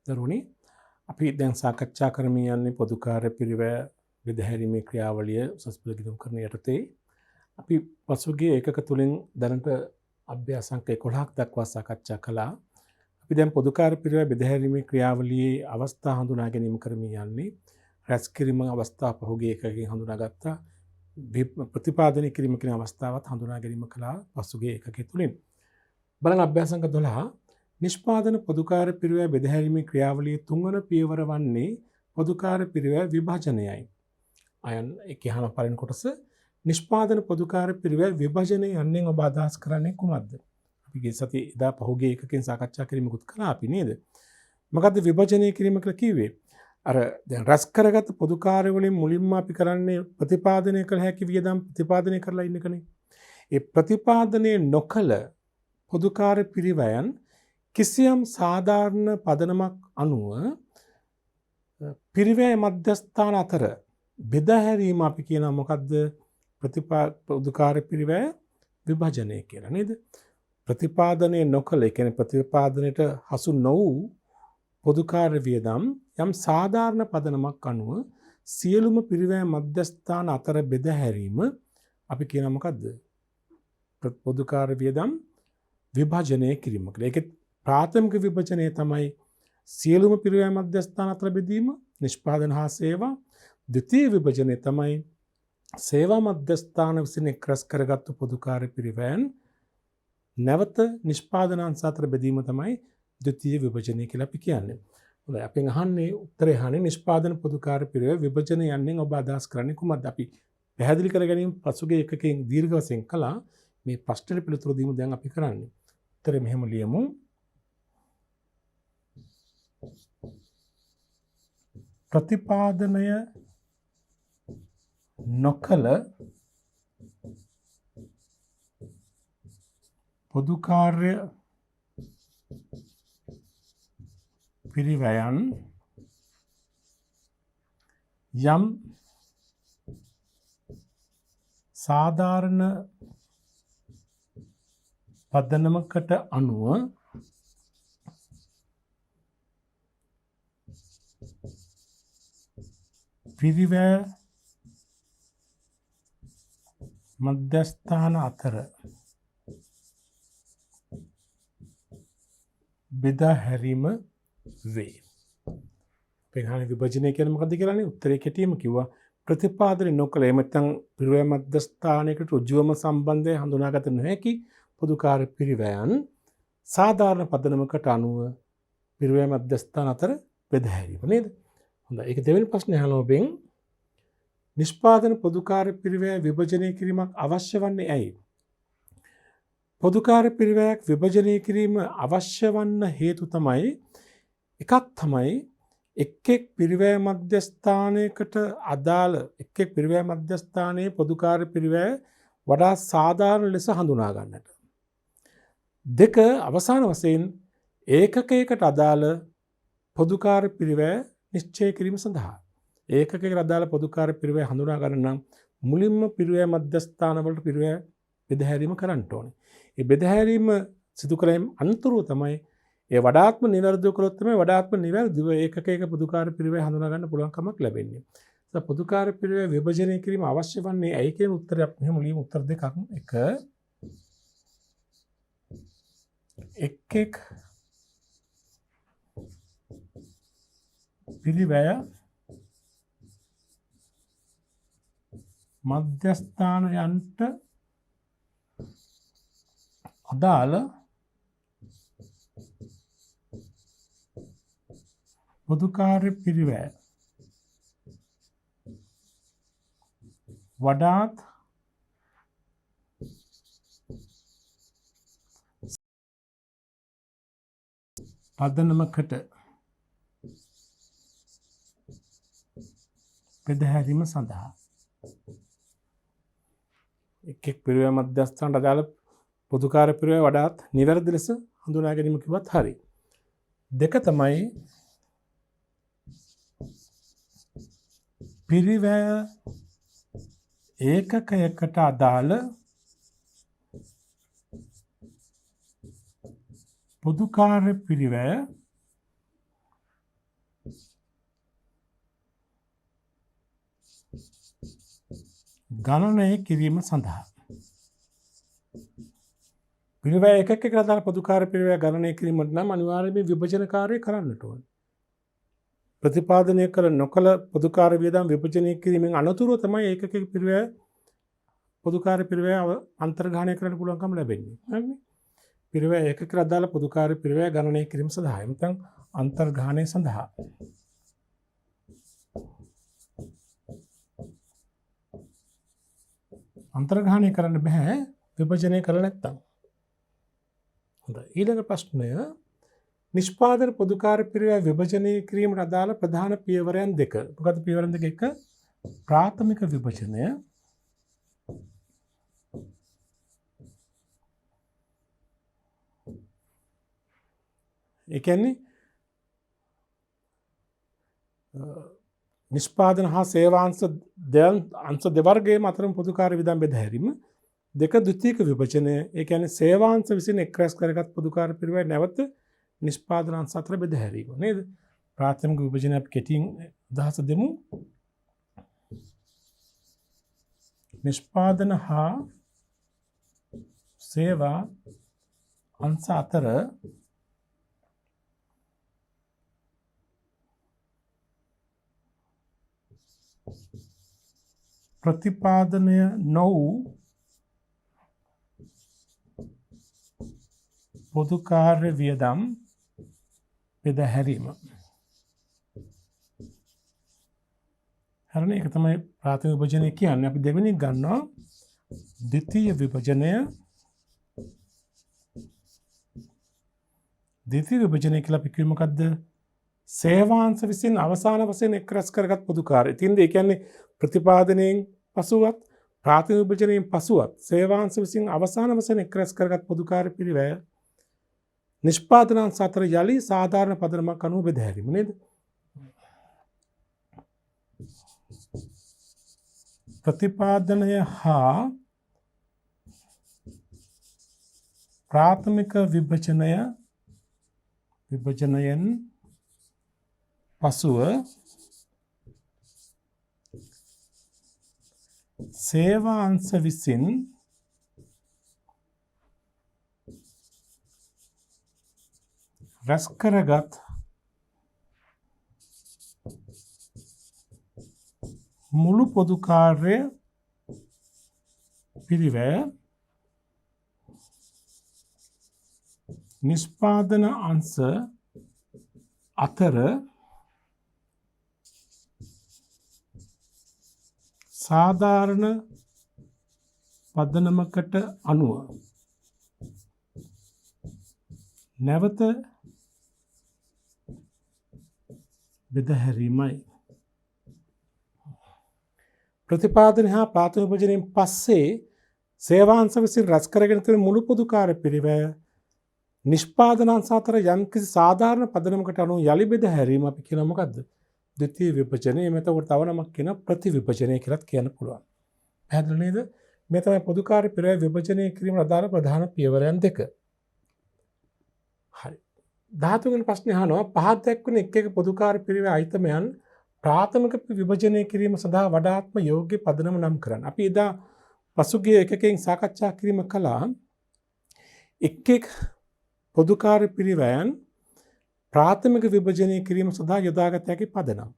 දරුවනි අපි දැන් සාකච්ඡා කරමින් යන්නේ පොදු කාර්ය පිරිවැය විදහැරීමේ ක්‍රියාවලිය උසස් පෙළ ගිණුම් කරන යටතේ අපි පසුගිය ඒකක තුලින් දැනට අභ්‍යාස අංක 11ක් දක්වා සාකච්ඡා කළා. අපි දැන් පොදු කාර්ය පිරිවැය විදහැරීමේ ක්‍රියාවලියේ අවස්ථා හඳුනා ගැනීම කරමින් යන්නේ. රැස් කිරීම අවස්ථා පහුගිය ඒකකකින් හඳුනාගත්තා. ප්‍රතිපාදනය කිරීම කියන අවස්ථාවත් හඳුනා ගැනීම කළා පසුගිය ඒකකයේ තුලින්. බලන්න අභ්‍යාස අංක 12 නිෂ්පාදන පොදුකාර්ය පිරිවැය බෙදහැරීමේ ක්‍රියාවලියේ තුන්වන පියවර වන්නේ පොදුකාර්ය පිරිවැය විභජනයයි. අයන් එකහන පළවෙනි කොටස නිෂ්පාදන පොදුකාර්ය පිරිවැය විභජනය යන්නේ ඔබ අදහස් කරන්නේ කුමක්ද? අපි ගිය සතියේ එදා පහුගිය එකකින් සාකච්ඡා කිරීමකුත් කළා අපි නේද? මොකද්ද විභජනය කිරීම කියලා කිව්වේ? අර දැන් රැස් කරගත් පොදුකාර්ය වලින් මුලින්ම අපි කරන්නේ ප්‍රතිපාදනය කළ හැකි වියදම් ප්‍රතිපාදනය කරලා ඉන්න එකනේ. ඒ ප්‍රතිපාදනය නොකළ පොදුකාර්ය පිරිවැයන් කිසියම් සාධාරණ පදනමක් අනුව පිරිවැය මධ්‍යස්ථාන අතර බෙදාහැරීම අපි කියනවා මොකද්ද? පොදුකාර්ය පිරිවැය විභජනය කියලා නේද? ප්‍රතිපාදනය නොකළ ඒ කියන්නේ ප්‍රතිපාදනයට හසු නොවූ පොදුකාර්ය වියදම් යම් සාධාරණ පදනමක් අනුව සියලුම පිරිවැය මධ්‍යස්ථාන අතර බෙදාහැරීම අපි කියනවා මොකද්ද? පොදුකාර්ය වියදම් විභජනය කිරීම කියලා. ඒකේ ප්‍රාථමික විභජනය තමයි සියලුම පිරිවැය මධ්‍යස්ථාන අතර බෙදීම නිෂ්පාදන හා සේවා. ද්විතීය විභජනය තමයි සේවා මධ්‍යස්ථාන විසින් එක්රැස් කරගත්තු පොදුකාර්ය පිරිවැයන් නැවත නිෂ්පාදන අංශ අතර බෙදීම තමයි ද්විතීය විභජනය කියලා අපි කියන්නේ. හොඳයි අපෙන් අහන්නේ උත්තරේ අහන්නේ නිෂ්පාදන පොදුකාර්ය පිරිවැය විභජනය යන්නේ ඔබ අදහස් කරන්නේ කුමක්ද? අපි පැහැදිලි කර ගැනීම පසුගිය එකකින් දීර්ඝ වශයෙන් කළා. මේ ප්‍රශ්නෙට පිළිතුරු දීමු දැන් අපි කරන්නේ. උත්තරේ මෙහෙම ලියමු. ප්‍රතිපාදනය නොකළ පොදුකාර්ය පිරිවැයන් යම් සාධාරණ පදනමකට අනුව පිරිවැය මධ්‍යස්ථාන අතර බෙදාහැරීම වේ. පෙන්හන විභජනය කියන්නේ මොකද්ද කියලානේ උත්තරේ කෙටියෙන්ම කිව්වා. ප්‍රතිපාදනය නොකළ එහෙම නැත්නම් පිරිවැය මධ්‍යස්ථානයකට ඍජුවම සම්බන්ධය හඳුනාගත නොහැකි පොදුකාර්ය පිරිවැයන් සාධාරණ පදනමකට අනුව පිරිවැය මධ්‍යස්ථාන අතර බෙදාහැරීම නේද? හොඳයි. ඒක දෙවෙනි ප්‍රශ්නේ අහනවා ඔබෙන්. නිෂ්පාදන පොදුකාර්ය පිරිවැය විභජනය කිරීමක් අවශ්‍ය වන්නේ ඇයි? පොදුකාර්ය පිරිවැයක් විභජනය කිරීම අවශ්‍ය වන්න හේතු තමයි එකක් තමයි එක් පිරිවැය මධ්‍යස්ථානයකට අදාළ එක් පිරිවැය මධ්‍යස්ථානයේ පොදුකාර්ය පිරිවැය වඩා සාධාරණ ලෙස හඳුනා ගන්නට. දෙක අවසාන වශයෙන් ඒකකයකට අදාළ පොදුකාර්ය පිරිවැය නිශ්චය කිරීම සඳහා ඒකකයකට අදාළ පොදුකාර්ය පිරිවැය හඳුනා ගන්න නම් මුලින්ම පිරිවැය මධ්‍යස්ථාන වලට පිරිවැය බෙදාහැරීම කරන්න ඕනේ. ඒ බෙදාහැරීම සිදු කරීම අනතුරුව තමයි ඒ වඩාත්ම නිවැරදිව කළොත් තමයි වඩාත්ම නිවැරදිව ඒකකයක පොදුකාර්ය පිරිවැය හඳුනා ගන්න පුළුවන්කමක් ලැබෙන්නේ. ඒ පොදුකාර්ය පිරිවැය විභජනය කිරීම අවශ්‍ය වන්නේ ඇයි කියන උත්තරයක් මෙහෙම ලියමු. උත්තර දෙකක්. එක් පිරිවැය මධ්‍යස්ථානයන්ට අදාළ පොදුකාර්ය පිරිවැය වඩාත් පදනමකට බෙදාහැරීම සඳහා එක් පිරිවැය මධ්‍යස්ථානට අදාළ පොදුකාර්ය පිරිවැය වඩාත් නිවැරදි ලෙස හඳුනා ගැනීම කිව්වත් හරි. දෙක තමයි පිරිවැය ඒකකයකට අදාළ පොදුකාර්ය පිරිවැය ගණනය කිරීම සඳහා පිරිවැය එකක අදාළ පොදුකාර්ය පිරිවැය ගණනය කිරීමට නම් අනිවාර්යයෙන්ම විභජන කාර්යය කරන්නට ඕන. ප්‍රතිපාදනය කළ නොකළ පොදුකාර්ය වියදම් විභජනය කිරීමෙන් අනතුරුව තමයි ඒකක පිරිවැය පොදුකාර්ය පිරිවැය අන්තර්ග්‍රහණය කරන්න පුළුවන්කම ලැබෙන්නේ. හරිනේ? පිරිවැය ඒකක අදාළ පොදුකාර්ය පිරිවැය ගණනය කිරීම සඳහා නැත්නම් අන්තර්ග්‍රහණය සඳහා අන්තර්ග්‍රහණය කරන්න බෑ විභජනය කරලා නැත්තම්. හොඳයි. ඊළඟ ප්‍රශ්නය නිෂ්පාදන පොදුකාර්ය පිරිවැය විභජනය කිරීමට අදාළ ප්‍රධාන පියවරයන් දෙක. මොකද පියවරයන් දෙක? එක ප්‍රාථමික විභජනය ඒ කියන්නේ නිෂ්පාදන හා සේවාංශ අංශ දෙවර්ගයේම අතරින් පොදුකාර්ය වියදම් බෙදා හැරීම. දෙක ද්විතීයික විභජනය. ඒ කියන්නේ සේවාංශ විසින් එක් රැස් කරගත් පොදුකාර්ය පිරිවැය නැවත නිෂ්පාදන අංශ අතර බෙදා හැරීම. නේද? ප්‍රාථමික විභජනය අපි කෙටියෙන් අදහස දෙමු. නිෂ්පාදන හා සේවා අංශ අතර ප්‍රතිපාදනය නොවූ පොදුකාර්ය වියදම් බෙදා හැරීම. හරිනේ? ඒක තමයි ප්‍රාථමික විභජනය කියන්නේ. අපි දෙවෙනි ගන්නවා ද්විතීය විභජනය. ද්විතීය විභජනය කියලා අපි කිව්වේ මොකද්ද? සේවාංශ විසින් අවසාන වශයෙන් එක් රැස් කරගත් පොදුකාර්ය. ඉතින් ඒ කියන්නේ ප්‍රතිපාදනයෙන් පසුවත් ප්‍රාථමික විභජනයෙන් පසුවත් සේවාංශ විසින් අවසාන වශයෙන් එක් රැස් කරගත් පොදුකාර්ය පිරිවැය නිෂ්පාදනාංශ අතර යලි සාධාරණ පදනමක් අනුව බෙදා හැරීම. නේද? ප්‍රතිපාදනය හා ප්‍රාථමික විභජනයෙන් පසුව සේවා අංශ විසින් රැස් කරගත් මුළු පොදුකාර්ය පිරිවැය නිෂ්පාදන අංශ අතර සාධාරණ පදනමකට අනුව නැවත බෙදා හැරීමයි. ප්‍රතිපාදනය හා ප්‍රාථමික විභජනයෙන් පස්සේ සේවාංශ විසින් රැස් කරගෙන තියෙන මුළු පොදුකාර්ය පිරිවැය නිෂ්පාදන අංශ අතර යම්කිසි සාධාරණ පදනමකට අනුව යලි බෙදා හැරීම අපි කියන මොකද්ද? ද්විතීය විභජනය. මෙතකොට තව නමක් කියන ප්‍රතිවිභජනය කියලාත් කියන්න පුළුවන්. පැහැදිලි නේද? මේ තමයි පොදුකාර්ය පිරිවැය විභජනය කිරීමට අදාළ ප්‍රධාන පියවරයන් දෙක. හරි. 13 වෙනි ප්‍රශ්නේ අහනවා පහත් දැක්වෙන එක් එක පොදුකාර්ය පිරිවැය අයිතමයන් ප්‍රාථමික විභජනය කිරීම සඳහා වඩාත්ම යෝග්‍ය පදනම නම් කරන්න. අපි එදා පසුගිය එකකින් සාකච්ඡා කිරීම කළා එක් එක් පොදුකාර්ය පිරිවැයන් ප්‍රාථමික විභජනය කිරීම සඳහා යොදාගත හැකි පදනම්.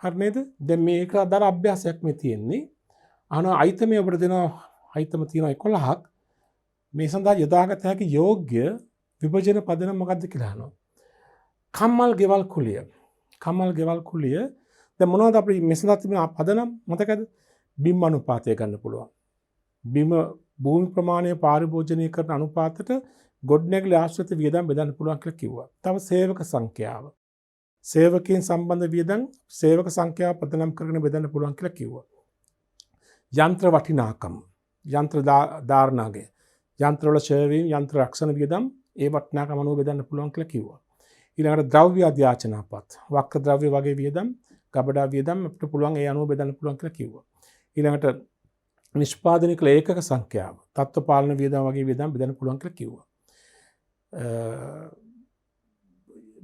හරි නේද? දැන් මේක අදාළ අභ්‍යාසයක් මේ තියෙන්නේ. අයිතමය ඔබට දෙනවා අයිතම තියෙනවා 11ක්. මේ සඳහා යොදාගත හැකි යෝග්‍ය විභජන පදනම් මොකක්ද කියලා අහනවා. කම්මල් ගෙවල් කුලිය. කම්මල් ගෙවල් කුලිය. දැන් මොනවද අපි මේ සඳහා තිබෙන පදනම් මතකද? බිම් අනුපාතය ගන්න පුළුවන්. බිම භූමි ප්‍රමාණය පරිභෝජනය කරන අනුපාතයට ගොඩනැගිලි ආශ්‍රිත වියදම් බෙදන්න පුළුවන් කියලා කිව්වා. තව සේවක සංඛ්‍යාව. සේවකයන් සම්බන්ධ වියදම් සේවක සංඛ්‍යාව පදනම් කරගෙන බෙදන්න පුළුවන් කියලා කිව්වා. යන්ත්‍ර වටිනාකම්. යන්ත්‍ර ධාරණාගය. යන්ත්‍රවල ඡය වීම, යන්ත්‍ර රක්ෂණ වියදම් ඒ වටිනාකම අනුව බෙදන්න පුළුවන් කියලා කිව්වා. ඊළඟට ද්‍රව්‍ය අධ්‍යාචනාපත්. වක්‍ර ද්‍රව්‍ය වගේ වියදම්, ගබඩා වියදම් අපිට පුළුවන් ඒ අනුව බෙදන්න පුළුවන් කියලා කිව්වා. ඊළඟට නිෂ්පාදනය කළ ඒකක සංඛ්‍යාව, තත්ත්ව පාලන වියදම් වගේ වියදම් බෙදන්න පුළුවන් කියලා කිව්වා.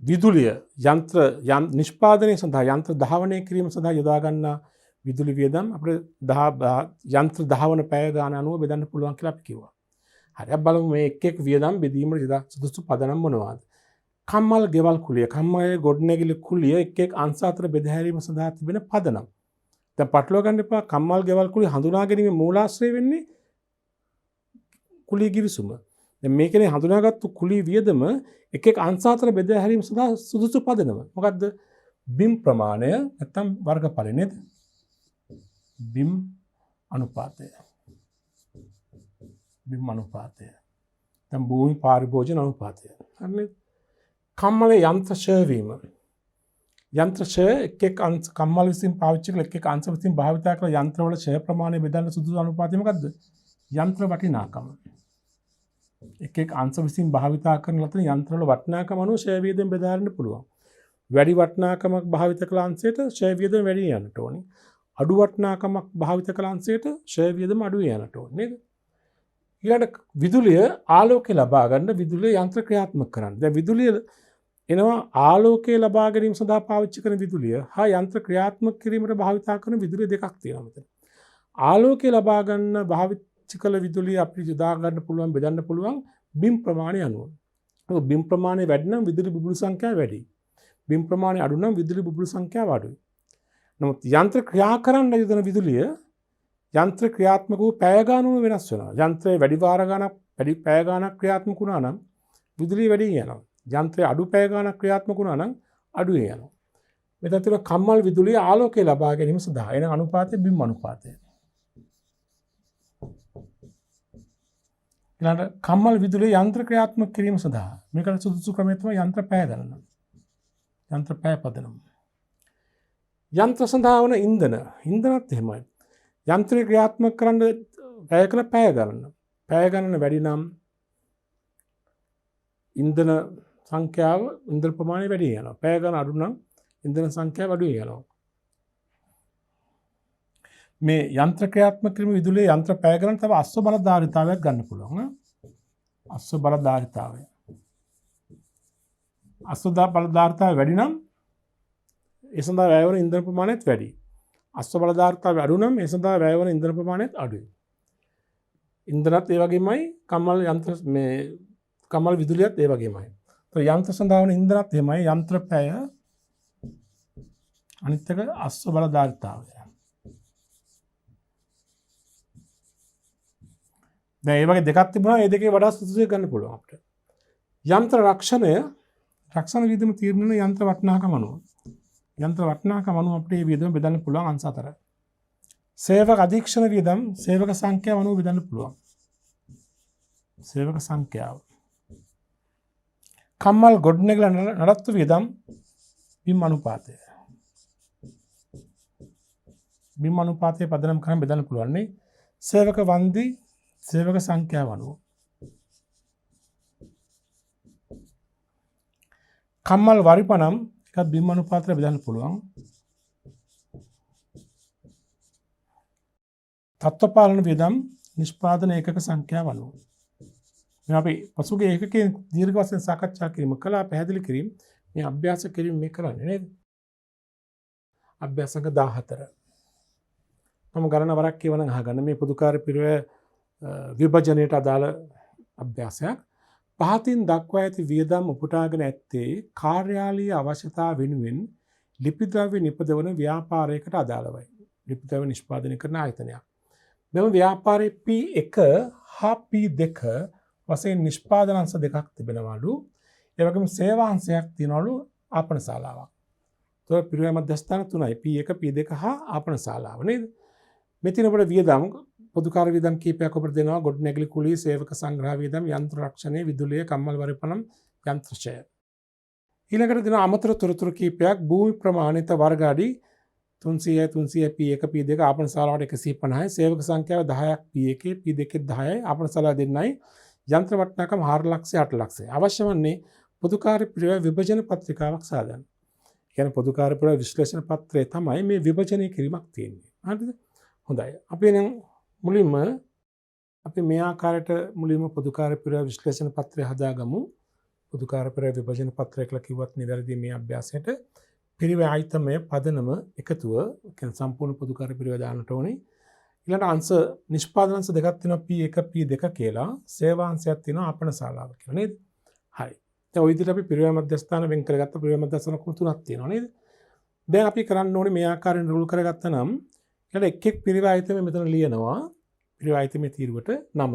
විදුලිය යන්ත්‍ර නිෂ්පාදනය සඳහා යන්ත්‍ර ධාවනය කිරීම සඳහා යොදා ගන්නා විදුලි වියදම් අපිට යන්ත්‍ර දහවන පැය ගාන අනුව බෙදන්න පුළුවන් කියලා අපි කිව්වා. හරි අපි බලමු මේ එක් එක් වියදම් බෙදීමට සුදුසු පදනම් මොනවාද? කම්මල් ගෙවල් කුලිය, කම්මල් ගොඩනැගිලි කුලිය එක් එක් අංශ අතර බෙදහැරීම සඳහා තිබෙන පදනම්. දැන් පටලවා ගන්න එපා. කම්මල් ගෙවල් කුලිය හඳුනා ගැනීමේ මූලාශ්‍රය වෙන්නේ කුලිය ගිවිසුම. දැන් මේකනේ හඳුනාගත්තු කුලිය වියදම එක් එක් අංශ අතර බෙදහැරීම සඳහා සුදුසු පදනම. මොකද්ද? බිම් ප්‍රමාණය නැත්නම් වර්ගඵලය නේද? බිම් අනුපාතය. බිම් අනුපාතය. දැන් භූමි පාරිභෝජන අනුපාතය. හරිනේ. කම්මලේ යන්ත්‍ර ක්ෂය වීම. යන්ත්‍ර ක්ෂය එක් එක් අංශ කම්මල විසින් පාවිච්චි කළ එක් එක් අංශ විසින් භාවිත කළ යන්ත්‍රවල ක්ෂය ප්‍රමාණය බෙදන්න සුදුසු අනුපාතය මොකද්ද? යන්ත්‍ර වටිනාකම. එක් එක් අංශ විසින් භාවිත කරන ලද යන්ත්‍රවල වටිනාකම අනුව ක්ෂය වියදම බෙදා ගන්න පුළුවන්. වැඩි වටිනාකමක් භාවිත කළ අංශයට ක්ෂය වියදම වැඩි යන්නට ඕනේ. අඩු වටිනාකමක් භාවිත කළ අංශයට ක්ෂය වියදම අඩු යන්නට ඕනේ නේද? ඊළඟට විදුලිය ආලෝකය ලබා ගන්න විදුලිය යන්ත්‍ර ක්‍රියාත්මක කරන්න. දැන් විදුලිය එනවා ආලෝකය ලබා ගැනීම සඳහා පාවිච්චි කරන විදුලිය හා යන්ත්‍ර ක්‍රියාත්මක කිරීමට භාවිත කරන විදුලිය දෙකක් තියෙනවා මෙතන. ආලෝකය ලබා ගන්න භාවිත කළ විදුලිය අපිට යොදා ගන්න පුළුවන් බෙදන්න පුළුවන් බිම් ප්‍රමාණය අනුව. ඒක බිම් ප්‍රමාණය වැඩි නම් විදුලි බුබුළු සංඛ්‍යාව වැඩි. බිම් ප්‍රමාණය අඩු නම් විදුලි බුබුළු සංඛ්‍යාව අඩුයි. නමුත් යන්ත්‍ර ක්‍රියා කරන්න යොදන විදුලිය යන්ත්‍ර ක්‍රියාත්මක වූ පැය ගානම වෙනස් වෙනවා. යන්ත්‍රයේ වැඩි වාර ගානක් වැඩි පැය ගානක් ක්‍රියාත්මක වුණා නම් විදුලිය වැඩි යනවා. යන්ත්‍රයේ අඩු පැය ගානක් ක්‍රියාත්මක වුණා නම් අඩු යනවා. මෙතන තියෙන කම්මල් විදුලිය ආලෝකය ලබා ගැනීම සඳහා එන අනුපාතය බිම් අනුපාතය. ඊළඟ කම්මල් විදුලිය යන්ත්‍ර ක්‍රියාත්මක කිරීම සඳහා මේකට සුදුසු ක්‍රමය තමයි යන්ත්‍ර පැය ගණන. යන්ත්‍ර පැය පදනම. යන්ත්‍ර සඳහා වන ඉන්ධනත් එහෙමයි. යන්ත්‍රය ක්‍රියාත්මක කරන්න වැය කළ පැය ගණන. පැය ගණන වැඩි නම් ඉන්ධන සංඛ්‍යාව ඉන්ධන ප්‍රමාණය වැඩි වෙනවා. පැය ගණන අඩු නම් ඉන්ධන සංඛ්‍යාව අඩු වෙනවා. මේ යන්ත්‍ර ක්‍රියාත්මක කිරීම විදුලිය යන්ත්‍ර පැය ගණන තව අස්ව බලධාරීතාවයක් ගන්න පුළුවන්. අස්ව බලධාරීතාවය. අස්ව බලධාරීතාවය වැඩි නම් ඒ සඳහා වැය වන ඉන්ධන ප්‍රමාණයත් වැඩි. අස්ව බලධාරීතාවය අඩු නම් ඒ සඳහා වැය වන ඉන්ධන ප්‍රමාණයත් අඩුයි. ඉන්ධනත් ඒ වගේමයි කම්මල් විදුලියත් ඒ වගේමයි. යන්ත්‍ර සඳහා වන ඉන්ධනත් එහෙමයි. යන්ත්‍ර පැය අනිත් එක අස්ව බලධාරීතාවය. දැන් මේ වගේ දෙකක් තිබුණා. මේ දෙකේ වඩා සුදුසු ගන්න පුළුවන් අපිට. යන්ත්‍ර රක්ෂණ වියදම තීරණය යන්ත්‍ර වටිනාකම අනුව. යන්ත්‍ර වටිනාකම අනුව අපිට මේ වියදම බෙදන්න පුළුවන් අංශ අතර. සේවක අධීක්ෂණ වියදම් සේවක සංඛ්‍යාව අනුව බෙදන්න පුළුවන්. සේවක සංඛ්‍යාව. කම්මල් ගොඩනැගිලි නඩත්තු වියදම් බිම් අනුපාතය. බිම් අනුපාතය පදනම් කරන් බෙදන්න පුළුවන් නේ. සේවක වන්දි සේවක සංඛ්‍යාව අනුව. කම්මල් වරිපනම් එකත් බිම් අනුපාතයට බෙදන්න පුළුවන්. තත්ත්ව පාලන වියදම් නිෂ්පාදන ඒකක සංඛ්‍යාව අනුව. මේ අපි පසුගිය ඒකකයේ දීර්ඝ වශයෙන් සාකච්ඡා කිරීම කළා. පැහැදිලි කිරීම මේ අභ්‍යාස කිරීම මේ කරන්නේ නේද? අභ්‍යාසක 14. මම ගණන වරක් කියවනම් අහගන්න මේ පොදුකාර්ය පිරිවෙ විභජනයට අදාළ අභ්‍යාසයක්. පහතින් දක්වා ඇති වියදම් උපුටාගෙන ඇත්තේ කාර්යාලීය අවශ්‍යතා වෙනුවෙන් ලිපි ද්‍රව්‍ය නිපදවන ව්‍යාපාරයකට අදාළවයි. ලිපි ද්‍රව්‍ය නිෂ්පාදනය කරන ආයතනයක්. මෙම ව්‍යාපාරයේ P1 හා P2 වශයෙන් නිෂ්පාදන අංශ දෙකක් තිබෙනවලු. ඒ වගේම සේවා අංශයක් තියෙනවලු ආපන ශාලාවක්. ඒතකොට පිරිවෙ මධ්‍යස්ථාන තුනයි P1 P2 හා ආපන ශාලාව නේද? මෙතන අපිට වියදම් පොදුකාර්ය වියදම් කීපයක් අපිට දෙනවා. ගොඩනැගිලි කුලී සේවක සංග්‍රහ වියදම් යන්ත්‍ර රක්ෂණය විදුලිය කම්මල් වරිපනම් යන්ත්‍ර ක්ෂය. ඊළඟට දෙනවා අමතර තොරතුරු කීපයක්. භූමි ප්‍රමාණිත වර්ග අඩි 300 300 P1 P2 ආපන ශාලාවට 150යි. සේවක සංඛ්‍යාව 10ක් P1 P2 10යි. ආපන ශාලාව දෙන්නයි. යන්ත්‍ර වටිනාකම 4 ලක්ෂය 8 ලක්ෂය. අවශ්‍ය වන්නේ පොදුකාර්ය පිරිවෙ විභජන පත්‍රිකාවක් සාදන්න. කියන්නේ පොදුකාර්ය පිරිවෙ විශ්ලේෂණ පත්‍රය තමයි මේ විභජනය කිරීමක් තියෙන්නේ. හරිද? හොඳයි. අපි නම් මුලින්ම අපි මේ ආකාරයට මුලින්ම පොදුකාර්ය පිරිවෙ විශ්ලේෂණ පත්‍රය හදාගමු. පොදුකාර්ය පිරිවෙ විභජන පත්‍රය කියලා කිව්වත් නිවැරදි මේ අභ්‍යාසයට පිරිවේ ආයතමය පදනම එකතුව කියන්නේ සම්පූර්ණ පොදුකාර්ය පිරිවේ දාන්නට ඕනේ. ඊළඟ අංශ නිෂ්පාදන අංශ දෙකක් තියෙනවා P1 P2 කියලා. සේවාංශයක් තියෙනවා අපනශාලාව කියලා නේද? හරි. දැන් ওই විදිහට අපි පිරිවේ මධ්‍යස්ථාන වෙන් කරගත්ත පිරිවේ මධ්‍යස්ථාන තුනක් තියෙනවා නේද? දැන් අපි කරන්න ඕනේ මේ ආකාරයෙන් රුල් කරගත්තා නම් ඊළඟ එක් පිරිවේ ආයතමය මෙතන ලියනවා. පිරිවේ ආයතමේ තීරුවට නම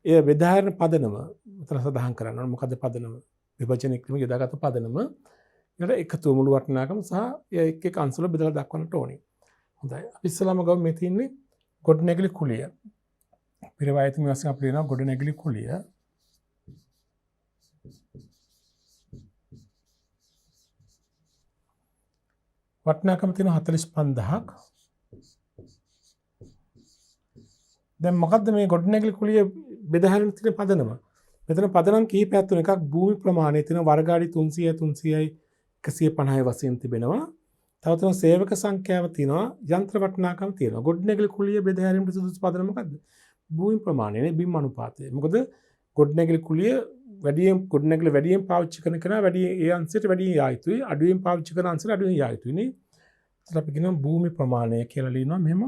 ඒ විධාරණ පදනම මෙතන සඳහන් කරන්න ඕනේ. මොකද්ද පදනම? විභජන ක්‍රම යොදාගත් පදනම. ඊළඟ එකතු මුළු වටිනාකම සහ එක් එක් අංශවල බෙදලා දක්වන්නට ඕනේ. හොඳයි. අපි ඉස්සලාම ගමු මේ තියෙන්නේ ගොඩනැගිලි කුලිය. පිරිවේ ආයතමේ වශයෙන් අපි ලියනවා ගොඩනැගිලි කුලිය. වටිනාකම තියෙනවා 45000ක්. දැන් මොකද්ද මේ ගොඩනැගිලි කුලිය බෙදාගෙන තියෙන පදනම? මෙතන පදනම් කිහිපයක් තුන එකක් භූමි ප්‍රමාණය තියෙන වර්ග අඩි 300 300යි 150 වශයෙන් තිබෙනවා. තව තුන සේවක සංඛ්‍යාව තියෙනවා. යන්ත්‍ර වටිනාකම තියෙනවා. ගොඩනැගිලි කුලිය බෙදාහැරීමට සුදුසු පදනම මොකද්ද? භූමි ප්‍රමාණය නේ බිම් අනුපාතය. මොකද ගොඩනැගිලි කුලිය ගොඩනැගිලි වැඩියෙන් පාවිච්චි කරන කෙනා වැඩි ඒ අංශයට වැඩි යා යුතුයි. අඩුවෙන් පාවිච්චි කරන අංශයට අඩුවෙන් යා යුතුයි නේ. ඒත් අපි කියනවා භූමි ප්‍රමාණය කියලා ලියනවා මෙහෙම.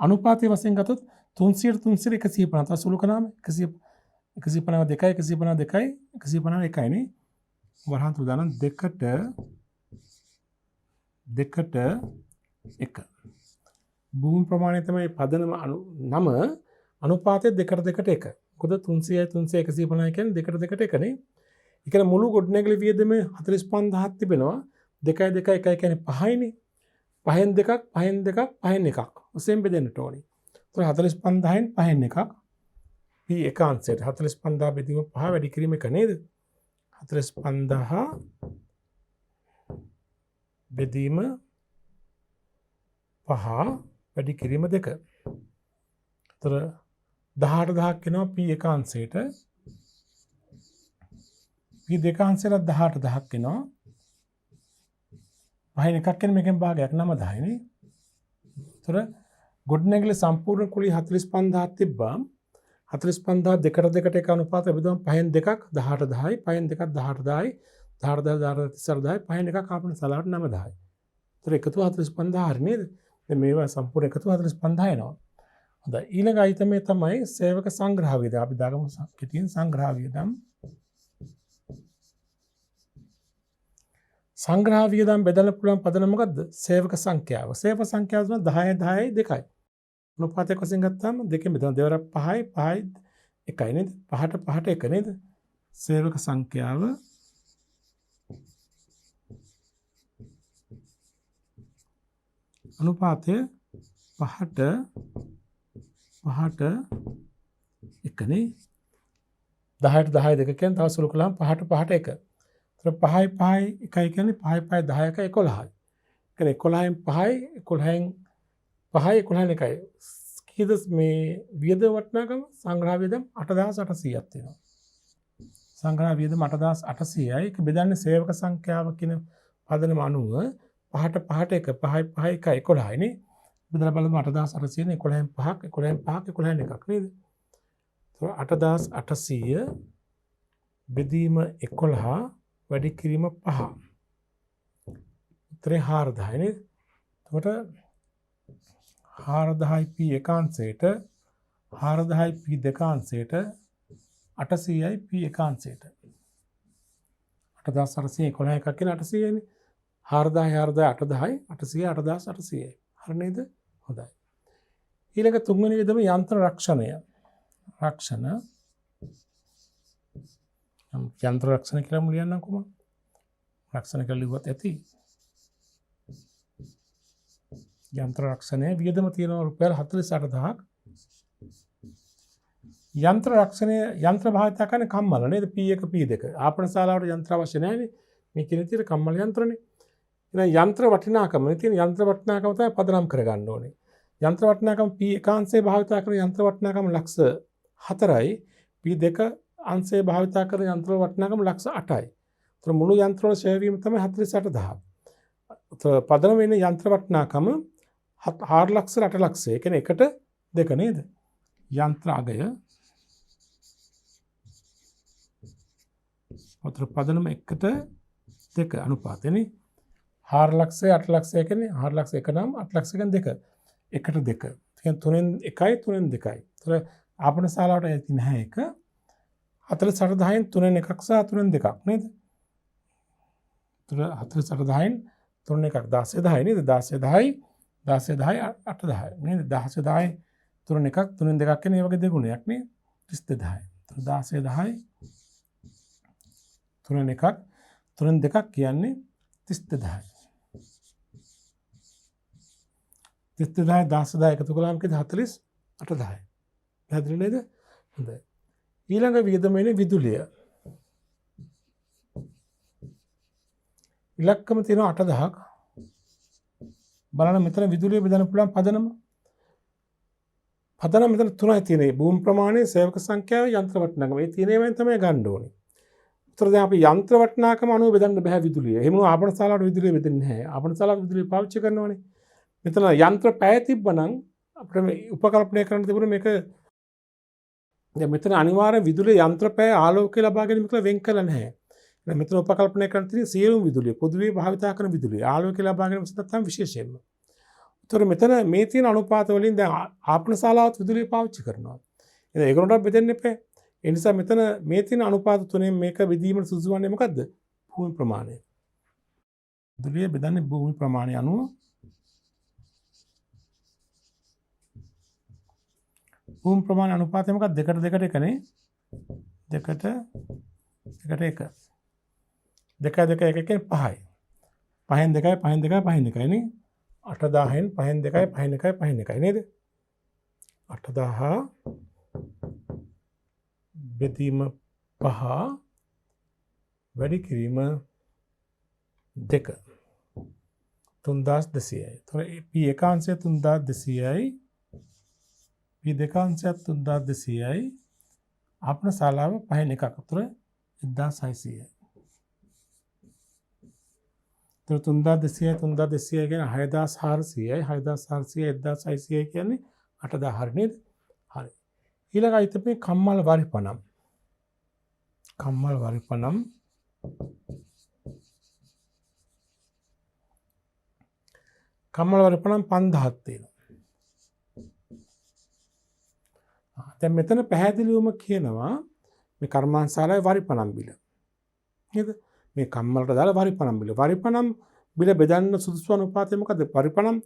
අනුපාතයේ වශයෙන් ගත්තොත් 300 300 150 සුළු කරාම 152 152 151 නේ. වරහන් උදාහරණ දෙකට එක. භූමි ප්‍රමාණය තමයි පදනම නම අනුපාතයේ දෙකට එක. මොකද 300යි 300 150 කියන්නේ දෙකට එක නේ. ඒ කියන්නේ මුළු ගොඩනැගිලි වියදමේ 45000ක් තිබෙනවා. 2 2 1 කියන්නේ 5යිනේ. 5න් දෙකක් 5න් දෙකක් 5න් එකක්. ඔසෙන් බෙදෙන්නට ඕනේ. ඒතකොට 45000න් 5න් එකක්. P එක අංශයට 45000 බෙදීම 5 වැඩි කිරීම එක නේද? 45000 බෙදීම 5 වැඩි කිරීම 2. ඒතර 18000ක් එනවා P එක අංශයට. P දෙක අංශයට 18000ක් එනවා. 5න් එකක් කියන්නේ මේකෙන් භාගයක් 9000 නේ. ඒතර ගොඩනැගිලි සම්පූර්ණ කුලිය 45000ක් තිබ්බා. 45000 දෙකට එක අනුපාත බෙදුවම 5න් දෙකක් 18 10යි 5න් දෙකක් 18 10යි 18 10 5න් එකක් ආපන සලාට 9000යි. ඒතර එකතු 45000 හරි නේද? දැන් මේවා සම්පූර්ණ එකතු 45000 එනවා. හොඳයි ඊළඟ අයිතමේ තමයි සේවක සංග්‍රහ වියදම්. අපි දාගමු කෙටියෙන් සංග්‍රහ වියදම්. සංග්‍රහ වියදම් බෙදන්න පුළුවන් පදනම මොකද්ද? සේවක සංඛ්‍යාව. සේවක සංඛ්‍යාව තමයි 10 10යි 2යි. අනුපාතයක් වශයෙන් ගත්තාම දෙකෙන් බෙදනවා. දෙවරක් 5යි 5යි 1යි නේද? 5ට 1 නේද? සේවක සංඛ්‍යාව අනුපාතය 5ට 1 නේ. 10ට 10 දෙක කියන්නේ තව සුළු කළාම 5ට 1. ඒතර 5යි 5යි 1යි කියන්නේ 5යි 5යි 10යි 11යි. කියන්නේ 11න් 5යි 11න් 5යි 11න් 1යි. කීයද මේ වියද වටිනාකම? සංග්‍රහ වියදම් 8800ක් තියෙනවා. සංග්‍රහ වියදම් 8800යි. ඒක බෙදන්නේ සේවක සංඛ්‍යාව කියන පදනම අනුව 5ට 1 5යි 5යි 1යි 11යි නේ. බෙදලා බලමු 8800 නේ 11න් 5ක් 11න් 5ක් 11න් 1ක් නේද? ඒතර 8800 බෙදීම 11 වැඩි කිරීම 5. උත්තරේ 4000 නේද? එතකොට 4000යි P එකාංශයට 4000යි P දෙකාංශයට 800යි P එකාංශයට 8800 11 එකක් කියන 800යි නේ. 4000 4000 8000යි 800 8800යි. හරි නේද? හොඳයි. ඊළඟ තුන්වෙනි විදම යන්ත්‍ර රක්ෂණය. යන්ත්‍ර රක්ෂණ කියලා මු ලියන්නම් කොහොමද? රක්ෂණ කියලා ලිව්වත් ඇති. යන්ත්‍ර රක්ෂණය වියදම තියෙනවා රුපියල් 48000ක්. යන්ත්‍ර රක්ෂණය යන්ත්‍ර භාවිත කරන කම්මල නේද? P1 P2. ආපන ශාලාවට යන්ත්‍ර අවශ්‍ය නැහැ නේ. මේ කියන විදිහට කම්මල යන්ත්‍රනේ. එහෙනම් යන්ත්‍ර වටිනාකම තියෙන යන්ත්‍ර වටිනාකම තමයි පදනම් කරගන්න ඕනේ. යන්ත්‍ර වටිනාකම P එකාංශයේ භාවිත කරන යන්ත්‍ර වටිනාකම ලක්ෂ 4යි. P2 අංශයේ භාවිත කරන යන්ත්‍ර වටිනාකම ලක්ෂ 8යි. ඒතර මුළු යන්ත්‍ර වල ෂෙයා වීම තමයි 48000. පදනම් වෙන යන්ත්‍ර වටිනාකම 4 ලක්ෂ 8 ලක්ෂ. ඒ කියන්නේ එකට දෙක නේද? යන්ත්‍ර අගය ඔතන පදනම 1:2 අනුපාතයනේ. 4 ලක්ෂය 8 ලක්ෂය කියන්නේ 4 ලක්ෂ 1 නම් 8 ලක්ෂ කියන්නේ 2. 1:2. කියන්නේ 3න් 1යි 3න් 2යි. ඒතර ආපන ශාලාවට ඇති නැහැ 1. 48 10න් 3න් 1ක් සහ 3න් 2ක් නේද? ඒතර 48 10න් 3න් 1ක් 16 10 නේද? 16 10යි 16 10යි 8 10යි නේද? 16 10යි 3න් 1ක් 3න් 2ක් කියන්නේ මේ වගේ දෙගුණයක් නේ. 32 10යි. ඒතර 16 10යි 3න් 1ක් 3න් 2ක් කියන්නේ 32 10යි. 32 10 16 10 එකතු කළාම කිව්ද 48 10යි. පැහැදිලි නේද? හොඳයි. ඊළඟ වියදමනේ විදුලිය. ඉලක්කම තියෙනවා 8000ක්. බලන්න මෙතන විදුලිය බෙදන්න පුළුවන් පදනම. පදනම මෙතන තුනයි තියෙන්නේ. භූමි ප්‍රමාණය, සේවක සංඛ්‍යාව, යන්ත්‍ර වටිනාකම. මේ තියෙනවෙන් තමයි ගන්න ඕනේ. උතර දැන් අපි යන්ත්‍ර වටිනාකම අනුව බෙදන්න බෑ විදුලිය. එහෙම නෝ ආපන ශාලාවට විදුලිය බෙදෙන්නේ නැහැ. ආපන ශාලාවට විදුලිය පාවිච්චි කරනවානේ. මෙතන යන්ත්‍ර පැය තිබ්බනම් අපිට මේ උපකල්පනය කරන්න තිබුණේ මේක දැන් මෙතන අනිවාර්ය විදුලිය යන්ත්‍ර පැය ආලෝකය ලබා ගැනීම කියලා වෙන් කළා නැහැ. දැන් මෙතන උපකල්පනය කරන්න තියෙන සියලුම විදුලිය පොදුවේ භාවිතා කරන විදුලිය ආලෝකය ලබා ගැනීම සඳහා තමයි විශේෂයෙන්ම. ඒතර මෙතන මේ තියෙන අනුපාත වලින් දැන් ආපන ශාලාවත් විදුලිය පාවිච්චි කරනවා. එහෙනම් ඒකනට බෙදෙන්න එපා. ඒ නිසා මෙතන මේ තියෙන අනුපාත තුනෙන් මේක බෙදීමට සුදුසු වන්නේ මොකද්ද? භූමි ප්‍රමාණය. විදුලිය බෙදන්නේ භූමි ප්‍රමාණය අනුව. භූමි ප්‍රමාණ අනුපාතය මොකක්ද? 2ට 2ට 1 නේ. 2ට 1ට 1. 2 2 1 කියන්නේ 5යි. 5න් 2යි 5න් 2යි 5න් 2යි නේ. 8000න් 5න් 2යි 5න් 1යි 5න් 1යි නේද? 8000 බෙදීම 5 වැඩි කිරීම 2 3200යි. ඒතර P ඒකාංශය 3200යි. P දෙකාංශයත් 3200යි. ආපන ශාලාව 5න් 1ක් අතර 1600යි. ඒතර 3200යි 3200යි කියන්නේ 6400යි 6400යි 1600යි කියන්නේ 8000 හරි නේද? හරි. ඊළඟ අයිතමේ කම්මල් වරිපනම්. කම්මල් වරිපනම් කම්මල් වරිපනම් 5000ක් තියෙනවා. දැන් මෙතන පැහැදිලිවම කියනවා මේ කර්මාන්තශාලාවේ වරිපනම් බිල. නේද? මේ කම්මලට දාලා වරිපනම් බිල. වරිපනම් බිල බෙදන්න සුදුසු අනුපාතය මොකද්ද? වරිපනම්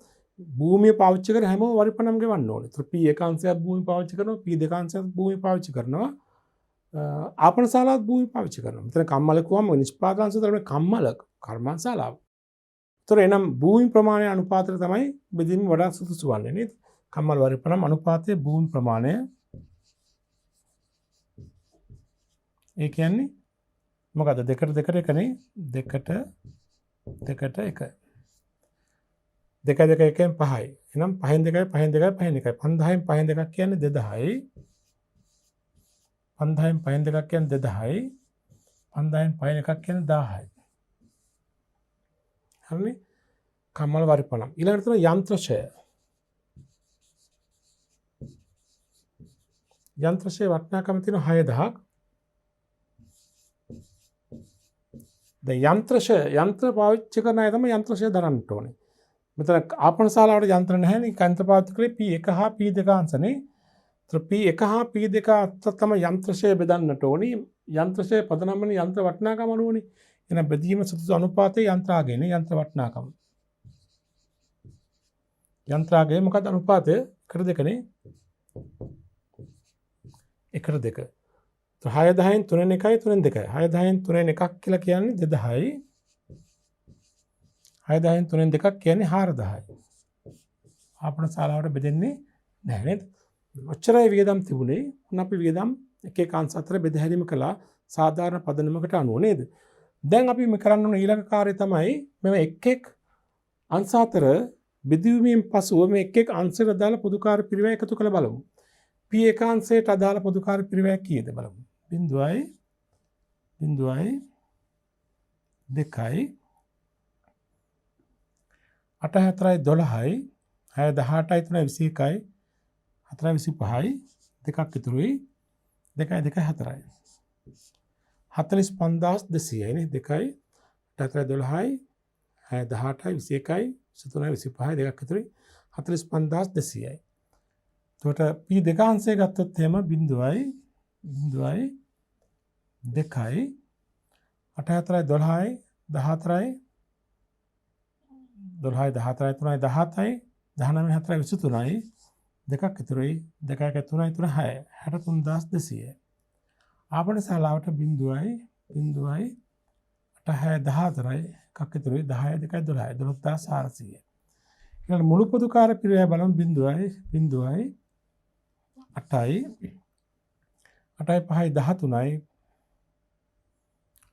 භූමිය පාවිච්චි කර හැමෝම වරිපනම් ගෙවන්න ඕනේ. ඒතර P ඒකාංශයක් භූමිය පාවිච්චි කරනවා, P දෙකාංශයක් භූමිය පාවිච්චි කරනවා. ආපන ශාලාවත් භූමිය පාවිච්චි කරනවා. මෙතන කම්මල කිව්වම නිෂ්පාදනාංශ තරමේ කම්මල කර්මාන්තශාලාව. ඒතර එනම් භූමි ප්‍රමාණය අනුපාතයට තමයි බෙදීම වඩා සුදුසු වන්නේ නේද? කම්මල වරිපනම් අනුපාතයේ භූමි ප්‍රමාණය ඒ කියන්නේ මොකද 2ට 2ට 1 නේ 2ට 2ට 1 2 2 1න් 5යි එහෙනම් 5න් 2යි 5න් 2යි 5න් 1යි 5000න් 5න් 2ක් කියන්නේ 2000යි 5000න් 5න් 2ක් කියන්නේ 2000යි 5000න් 5න් 1ක් කියන්නේ 1000යි හරිනේ කම්මල වරිපනම් ඊළඟට තමයි යන්ත්‍රශය වටිනාකම තියෙන 6000ක් දැන් යන්ත්‍ර පාවිච්චි කරන අය තමයි යන්ත්‍රශය දරන්න ඕනේ. මෙතන ආපන ශාලාවට යන්ත්‍ර නැහැ නේ. යන්ත්‍ර පාවිච්චි කරේ P1 හා P2 අංශනේ. ඒතර P1 හා P2 අතර තමයි යන්ත්‍රශය බෙදන්නට ඕනේ. යන්ත්‍රශය පදනම්නේ යන්ත්‍ර වටිනාකම අනුවනේ. එහෙනම් බෙදීම සුදුසු අනුපාතයේ යන්ත්‍රාගයනේ යන්ත්‍ර වටිනාකම. යන්ත්‍රාගය මොකක්ද අනුපාතය? 1:2 නේ. 1:2. 6,10න් 3න් 1යි 3න් 2යි 6,10න් 3න් 1ක් කියලා කියන්නේ 2000යි 6,10න් 3න් 2ක් කියන්නේ 4000යි ආපන ශාලාවට බෙදෙන්නේ නැහැ නේද? ඔච්චරයි වියදම් තිබුණේ. උන් අපි වියදම් එක එක අංශ අතර බෙදහැරීම කළා සාධාරණ පදනමකට අනුව නේද? දැන් අපි මේ කරන්න ඕන ඊළඟ කාර්යය තමයි මෙව එක් එක් අංශ අතර බෙදීමෙන් පසුව මේ එක් එක් අංශයට අදාළ පොදුකාර පිරිවැය එකතු කරලා බලමු. P ඒකාංශයට අදාළ පොදුකාර පිරිවැය කීයද බලමු. 0.2 8 4යි 12යි 6 18යි 3යි 21යි 4යි 25යි දෙකක් ඉතුරුයි 2යි 2යි 4යි 45,200යි නේ 2යි 4යි 12යි 6යි 18යි 21යි 23යි 25යි දෙකක් ඉතුරුයි 45,200යි. එතකොට p දෙකාංශය ගත්තොත් එහෙම 0යි 2යි 8 4යි 12යි 14යි 12යි 14යි 3යි 17යි 19යි 4යි 23යි දෙකක් ඉතුරුයි 2යි 1යි 3යි 3 6යි 63,200යි. ආපන ශාලාවට 0යි 0යි 8යි 14යි එකක් ඉතුරුයි 10යි 2යි 12යි 12,400යි. ඊළඟ මුළු පොදුකාර පිරිවැය බලමු 0යි 0යි 8යි 8යි 5යි 13යි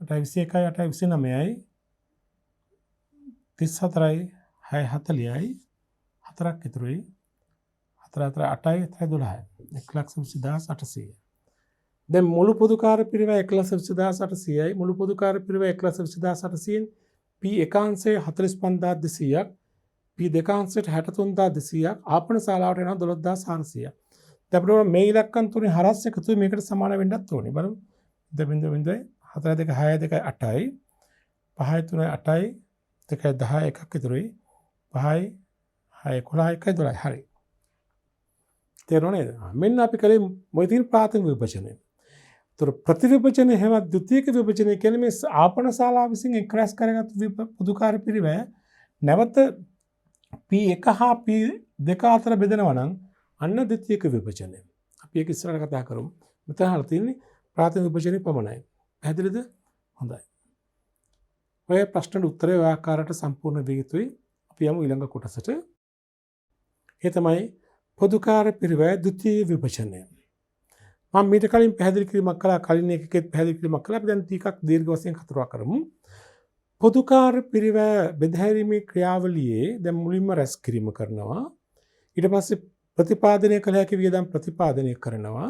8යි 21යි 8යි 29යි 34යි 6යි 40යි 4ක් ඉතුරුයි 4 8යි 12යි 1,20,800යි. දැන් මුළු පොදුකාර පිරිවැය 1,20,800යි මුළු පොදුකාර පිරිවැය 1,20,800න් p එකාංශය 45,200ක් p දෙකාංශයට 63,200ක් ආපන ශාලාවට එනවා 12,400ක්. දැන් අපිට මේ ඉලක්කම් තුනේ හරස් එකතු මේකට සමාන වෙන්නත් ඕනේ. බලමු. 0.0 4 2 6 2 8යි 5 3 8යි 2 10 එකක් ඉතුරුයි 5යි 6 11 1යි 12යි හරි. තේරුණා නේද? මෙන්න අපි කලේ මොකද ප්‍රාථමික විභජනය. ඒතර ප්‍රතිවිභජනය හැම ද්විතීයික විභජනය කියන්නේ මේ ආපන ශාලාව විසින් එක්රැස් කරගත් පොදුකාර පිරිවැය නැවත p1 හා p2 අතර බෙදනවා නම් අන්න ද්විතීයික විභජනය. අපි ඒක ඉස්සරහට කතා කරමු. මෙතන අහලා තියෙන්නේ ප්‍රාථමික විභජනය පමණයි. පැහැදිලිද? හොඳයි. ඔය ප්‍රශ්නෙට උත්තරය ඔය ආකාරයට සම්පූර්ණ විය යුතුයි. අපි යමු ඊළඟ කොටසට. ඒ තමයි පොදුකාර පිරිවැය ද්විතීයික විභජනය. මම මීට කලින් පැහැදිලි කිරීමක් කළා කලින් එකකෙත් පැහැදිලි කිරීමක් කළා. අපි දැන් ටිකක් දීර්ඝ වශයෙන් කතා කරමු. පොදුකාර පිරිවැය බෙදහැරීමේ ක්‍රියාවලියේ දැන් මුලින්ම රැස් කිරීම කරනවා. ඊට පස්සේ ප්‍රතිපාදනය කළ හැකි වියදම් ප්‍රතිපාදනය කරනවා.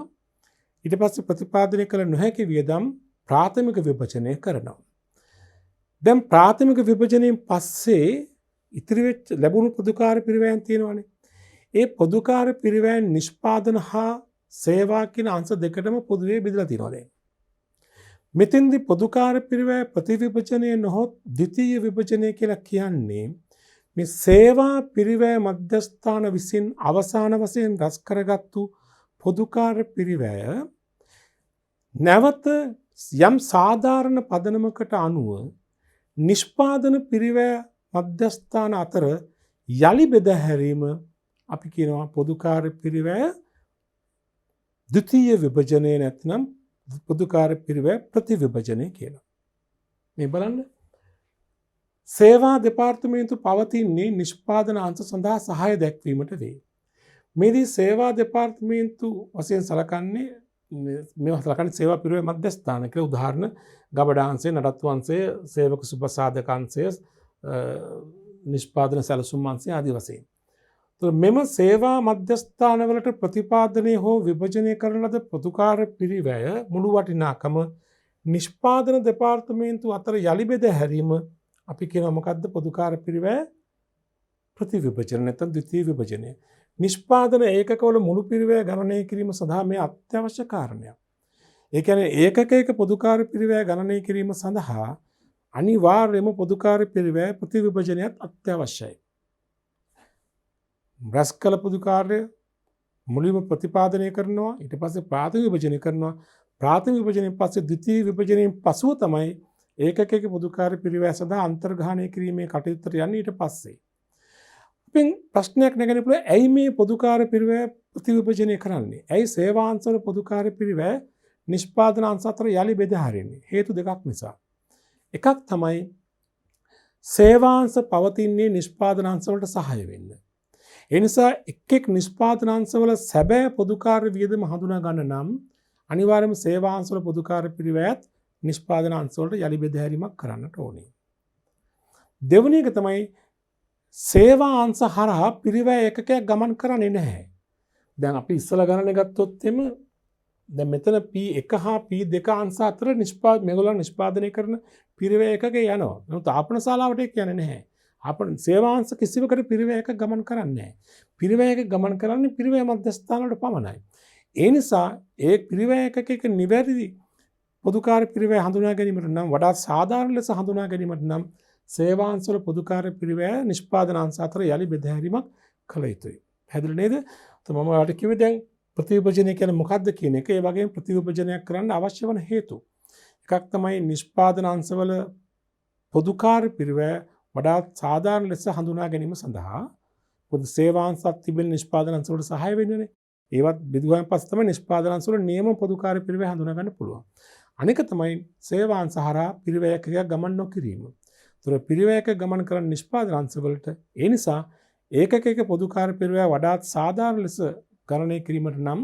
ඊට පස්සේ ප්‍රතිපාදනය කළ නොහැකි වියදම් ප්‍රාථමික විභජනය කරනවා. දැන් ප්‍රාථමික විභජනයෙන් පස්සේ ඉතිරි වෙච්ච ලැබුණු පොදුකාර පිරිවැයන් තියෙනවානේ. ඒ පොදුකාර පිරිවැයන් නිෂ්පාදන හා සේවා කියන අංශ දෙකටම පොදුවේ බෙදලා තියෙනවා දැන්. මෙතෙන්දි පොදුකාර පිරිවැය ප්‍රතිවිභජනය නොහොත් ද්විතීය විභජනය කියලා කියන්නේ මේ සේවා පිරිවැය මධ්‍යස්ථාන විසින් අවසාන වශයෙන් රැස් කරගත්තු පොදුකාර පිරිවැය නැවත යම් සාධාරණ පදනමකට අනුව නිෂ්පාදන පිරිවැය මධ්‍යස්ථාන අතර යලි බෙදා හැරීම අපි කියනවා පොදුකාර පිරිවැය ද්විතීය විභජනය නැත්නම් පොදුකාර පිරිවැය ප්‍රතිවිභජනය කියලා. මේ බලන්න. සේවා දෙපාර්තමේන්තු පවතින්නේ නිෂ්පාදන අංශ සඳහා සහාය දැක්වීමට වේ. මේදී සේවා දෙපාර්තමේන්තු වශයෙන් සලකන්නේ මේවා සලකන්නේ සේවා පිරිවැය මධ්‍යස්ථාන කියලා. උදාහරණ ගබඩා අංශය, නඩත්තු අංශය, සේවක සුබසාධක අංශය, නිෂ්පාදන සැලසුම් අංශය ආදී වශයෙන්. මෙම සේවා මධ්‍යස්ථානවලට ප්‍රතිපාදනය හෝ විභජනය කරන ලද පොදුකාර පිරිවැය මුළු වටිනාකම නිෂ්පාදන දෙපාර්තමේන්තු අතර යලි බෙදා හැරීම අපි කියනවා මොකද්ද? පොදුකාර පිරිවැය ප්‍රතිවිභජන නැත්නම් ද්විතීය විභජනය. නිෂ්පාදන ඒකකවල මුළු පිරිවැය ගණනය කිරීම සඳහා මේ අත්‍යවශ්‍ය කාරණයක්. ඒ කියන්නේ ඒකකයක පොදුකාර පිරිවැය ගණනය කිරීම සඳහා අනිවාර්යයෙන්ම පොදුකාර පිරිවැය ප්‍රතිවිභජනයත් අත්‍යවශ්‍යයි. රැස් කළ පොදුකාර්ය මුලින්ම ප්‍රතිපාදනය කරනවා, ඊට පස්සේ ප්‍රාථමික විභජනය කරනවා. ප්‍රාථමික විභජනයෙන් පස්සේ ද්විතීය විභජනයෙන් පසුව තමයි ඒකකයක පොදුකාර්ය පිරිවැය සඳහා අන්තර්ග්‍රහණය කිරීමේ කටයුත්තට යන්නේ ඊට පස්සේ. අපෙන් ප්‍රශ්නයක් නැගෙන පුළුවන් ඇයි මේ පොදුකාර්ය පිරිවැය ප්‍රතිවිභජනය කරන්නේ? ඇයි සේවාංශවල පොදුකාර්ය පිරිවැය නිෂ්පාදන අංශ අතර යලි බෙදා හරින්නේ? හේතු දෙකක් නිසා. එකක් තමයි සේවාංශ පවතින්නේ නිෂ්පාදන අංශවලට සහාය වෙන්න. ඒ නිසා එක් නිෂ්පාදනාංශවල සැබෑ පොදුකාර්ය වියදම හඳුනා ගන්න නම් අනිවාර්යයෙන්ම සේවාංශවල පොදුකාර්ය පිරිවැයත් නිෂ්පාදනාංශවලට යලි බෙදා හැරීමක් කරන්නට ඕනේ. දෙවෙනි එක තමයි සේවාංශ හරහා පිරිවැය එකකයක් ගමන් කරන්නේ නැහැ. දැන් අපි ඉස්සලා ගණන ගත්තොත් එම දැන් මෙතන P1 හා P2 අංශ අතර මේගොල්ලන් නිෂ්පාදනය කරන පිරිවැය එකක යනවා. නමුත් ආපන ශාලාවට ඒක යන්නේ නැහැ. අපේ සේවාංශ කිසිවකට පිරිවැය එක ගමන් කරන්නේ නැහැ. පිරිවැය එක ගමන් කරන්නේ පිරිවැය මධ්‍යස්ථාන වලට පමණයි. ඒ නිසා ඒ පිරිවැය එකක නිවැරදි පොදුකාර්ය පිරිවැය හඳුනා ගැනීමට නම් වඩාත් සාධාරණ ලෙස හඳුනා ගැනීමට නම් සේවාංශවල පොදුකාර්ය පිරිවැය නිෂ්පාදන අංශ අතර යලි බෙදහැරීමක් කළ යුතුයි. පැහැදිලි නේද? මම ඔයාලට කිව්වේ දැන් ප්‍රතිවිභජනය කියන්නේ මොකක්ද කියන එක. ඒ වගේම ප්‍රතිවිභජනයක් කරන්න අවශ්‍ය වන හේතු. එකක් තමයි නිෂ්පාදන අංශවල පොදුකාර්ය පිරිවැය වඩාත් සාධාරණ ලෙස හඳුනා ගැනීම සඳහා පොදු සේවාංශත් තිබෙන නිෂ්පාදන අංශවලට සහාය වෙන්නේ. ඒවත් බෙදුවාන් පස්සේ තමයි නිෂ්පාදන අංශවල නියම පොදුකාර්ය පිරිවැය හඳුනා ගන්න පුළුවන්. අනික තමයි සේවාංශ හරහා පිරිවැයක ගමන් නොකිරීම. ඒතර පිරිවැයක ගමන් කරන නිෂ්පාදන අංශවලට ඒ නිසා ඒකක පොදුකාර්ය පිරිවැය වඩාත් සාධාරණ ලෙස ගණනය කිරීමට නම්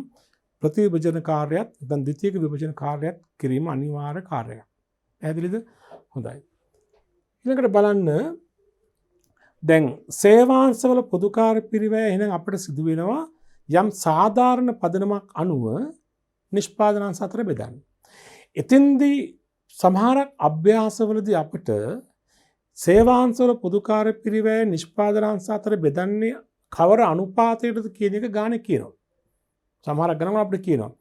ප්‍රතිවිභජන කාර්යයත් නැත්නම් ද්විතීයික විභජන කාර්යයත් කිරීම අනිවාර්ය කාර්යයක්. පැහැදිලිද? හොඳයි. ඊළඟට බලන්න දැන් සේවාංශවල පොදුකාර්ය පිරිවැය එහෙනම් අපිට සිදු වෙනවා යම් සාධාරණ පදනමක් අනුව නිෂ්පාදන අංශ අතර බෙදන්න. එතෙන්දී සමහරක් අභ්‍යාසවලදී අපිට සේවාංශවල පොදුකාර්ය පිරිවැය නිෂ්පාදන අංශ අතර බෙදන්නේ කවර අනුපාතයටද කියන එක ගානේ කියනවා. සමහරක් ගණන් අපිට කියනවා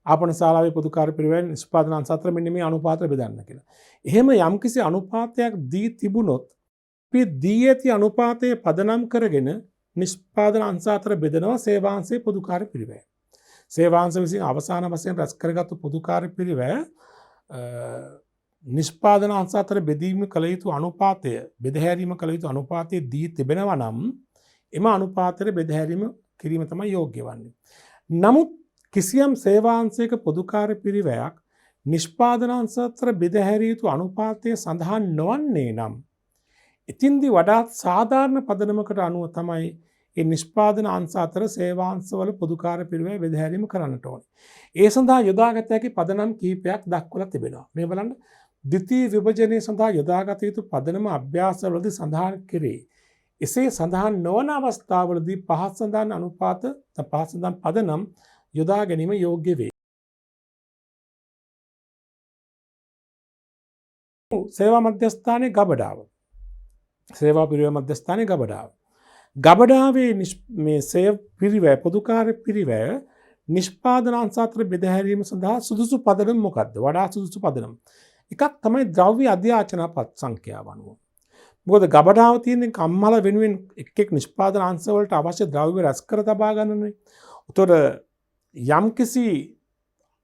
ආපන ශාලාවේ පොදුකාර්ය පිරිවැය නිෂ්පාදන අංශ අතර මෙන්න මේ අනුපාතය බෙදන්න කියලා. එහෙම යම්කිසි අනුපාතයක් දී තිබුණොත් අපි දී ඇති අනුපාතයේ පදනම් කරගෙන නිෂ්පාදන අංශ අතර බෙදනවා සේවාංශයේ පොදුකාර්ය පිරිවැය. සේවාංශ විසින් අවසාන වශයෙන් රැස් කරගත්තු පොදුකාර්ය පිරිවැය නිෂ්පාදන අංශ අතර බෙදීම කළ යුතු අනුපාතය බෙදහැරීම කළ යුතු අනුපාතයේ දී තිබෙනවා නම් එම අනුපාතයේ බෙදහැරීම කිරීම තමයි යෝග්‍ය වන්නේ. නමුත් කිසියම් සේවාංශයක පොදුකාර්ය පිරිවැයක් නිෂ්පාදන අංශ අතර බෙදහැරිය යුතු අනුපාතය සඳහන් නොවන්නේ නම් ඉතින්දී වඩාත් සාධාරණ පදනමකට අනුව තමයි ඒ නිෂ්පාදන අංශ අතර සේවාංශවල පොදුකාර්ය පිරිවැය බෙදහැරීම කරන්නට ඕනේ. ඒ සඳහා යොදාගත හැකි පදනම් කිහිපයක් දක්වලා තිබෙනවා. මේ බලන්න ද්විතීයි විභජනය සඳහා යොදාගත යුතු පදනම අභ්‍යාසවලදී සඳහන් කෙරේ. එසේ සඳහන් නොවන අවස්ථාවලදී පහත් සඳහන් අනුපාත පහත් සඳහන් පදනම් යොදා ගැනීම යෝග්‍ය වේ. සේවා මධ්‍යස්ථානයේ ගබඩාව. සේවා පිරිවැය මධ්‍යස්ථානයේ ගබඩාව. ගබඩාවේ මේ සේව පිරිවැය පොදුකාර්ය පිරිවැය නිෂ්පාදන අංශ අතර බෙදහැරීම සඳහා සුදුසු පදනම මොකක්ද? වඩාත් සුදුසු පදනම. එකක් තමයි ද්‍රව්‍ය අධ්‍යාචන පත් සංඛ්‍යාව අනුව. මොකද ගබඩාව තියෙන කම්මල වෙනුවෙන් එක් නිෂ්පාදන අංශ වලට අවශ්‍ය ද්‍රව්‍ය රැස් කර තබා ගන්නනේ. උතොර යම්කිසි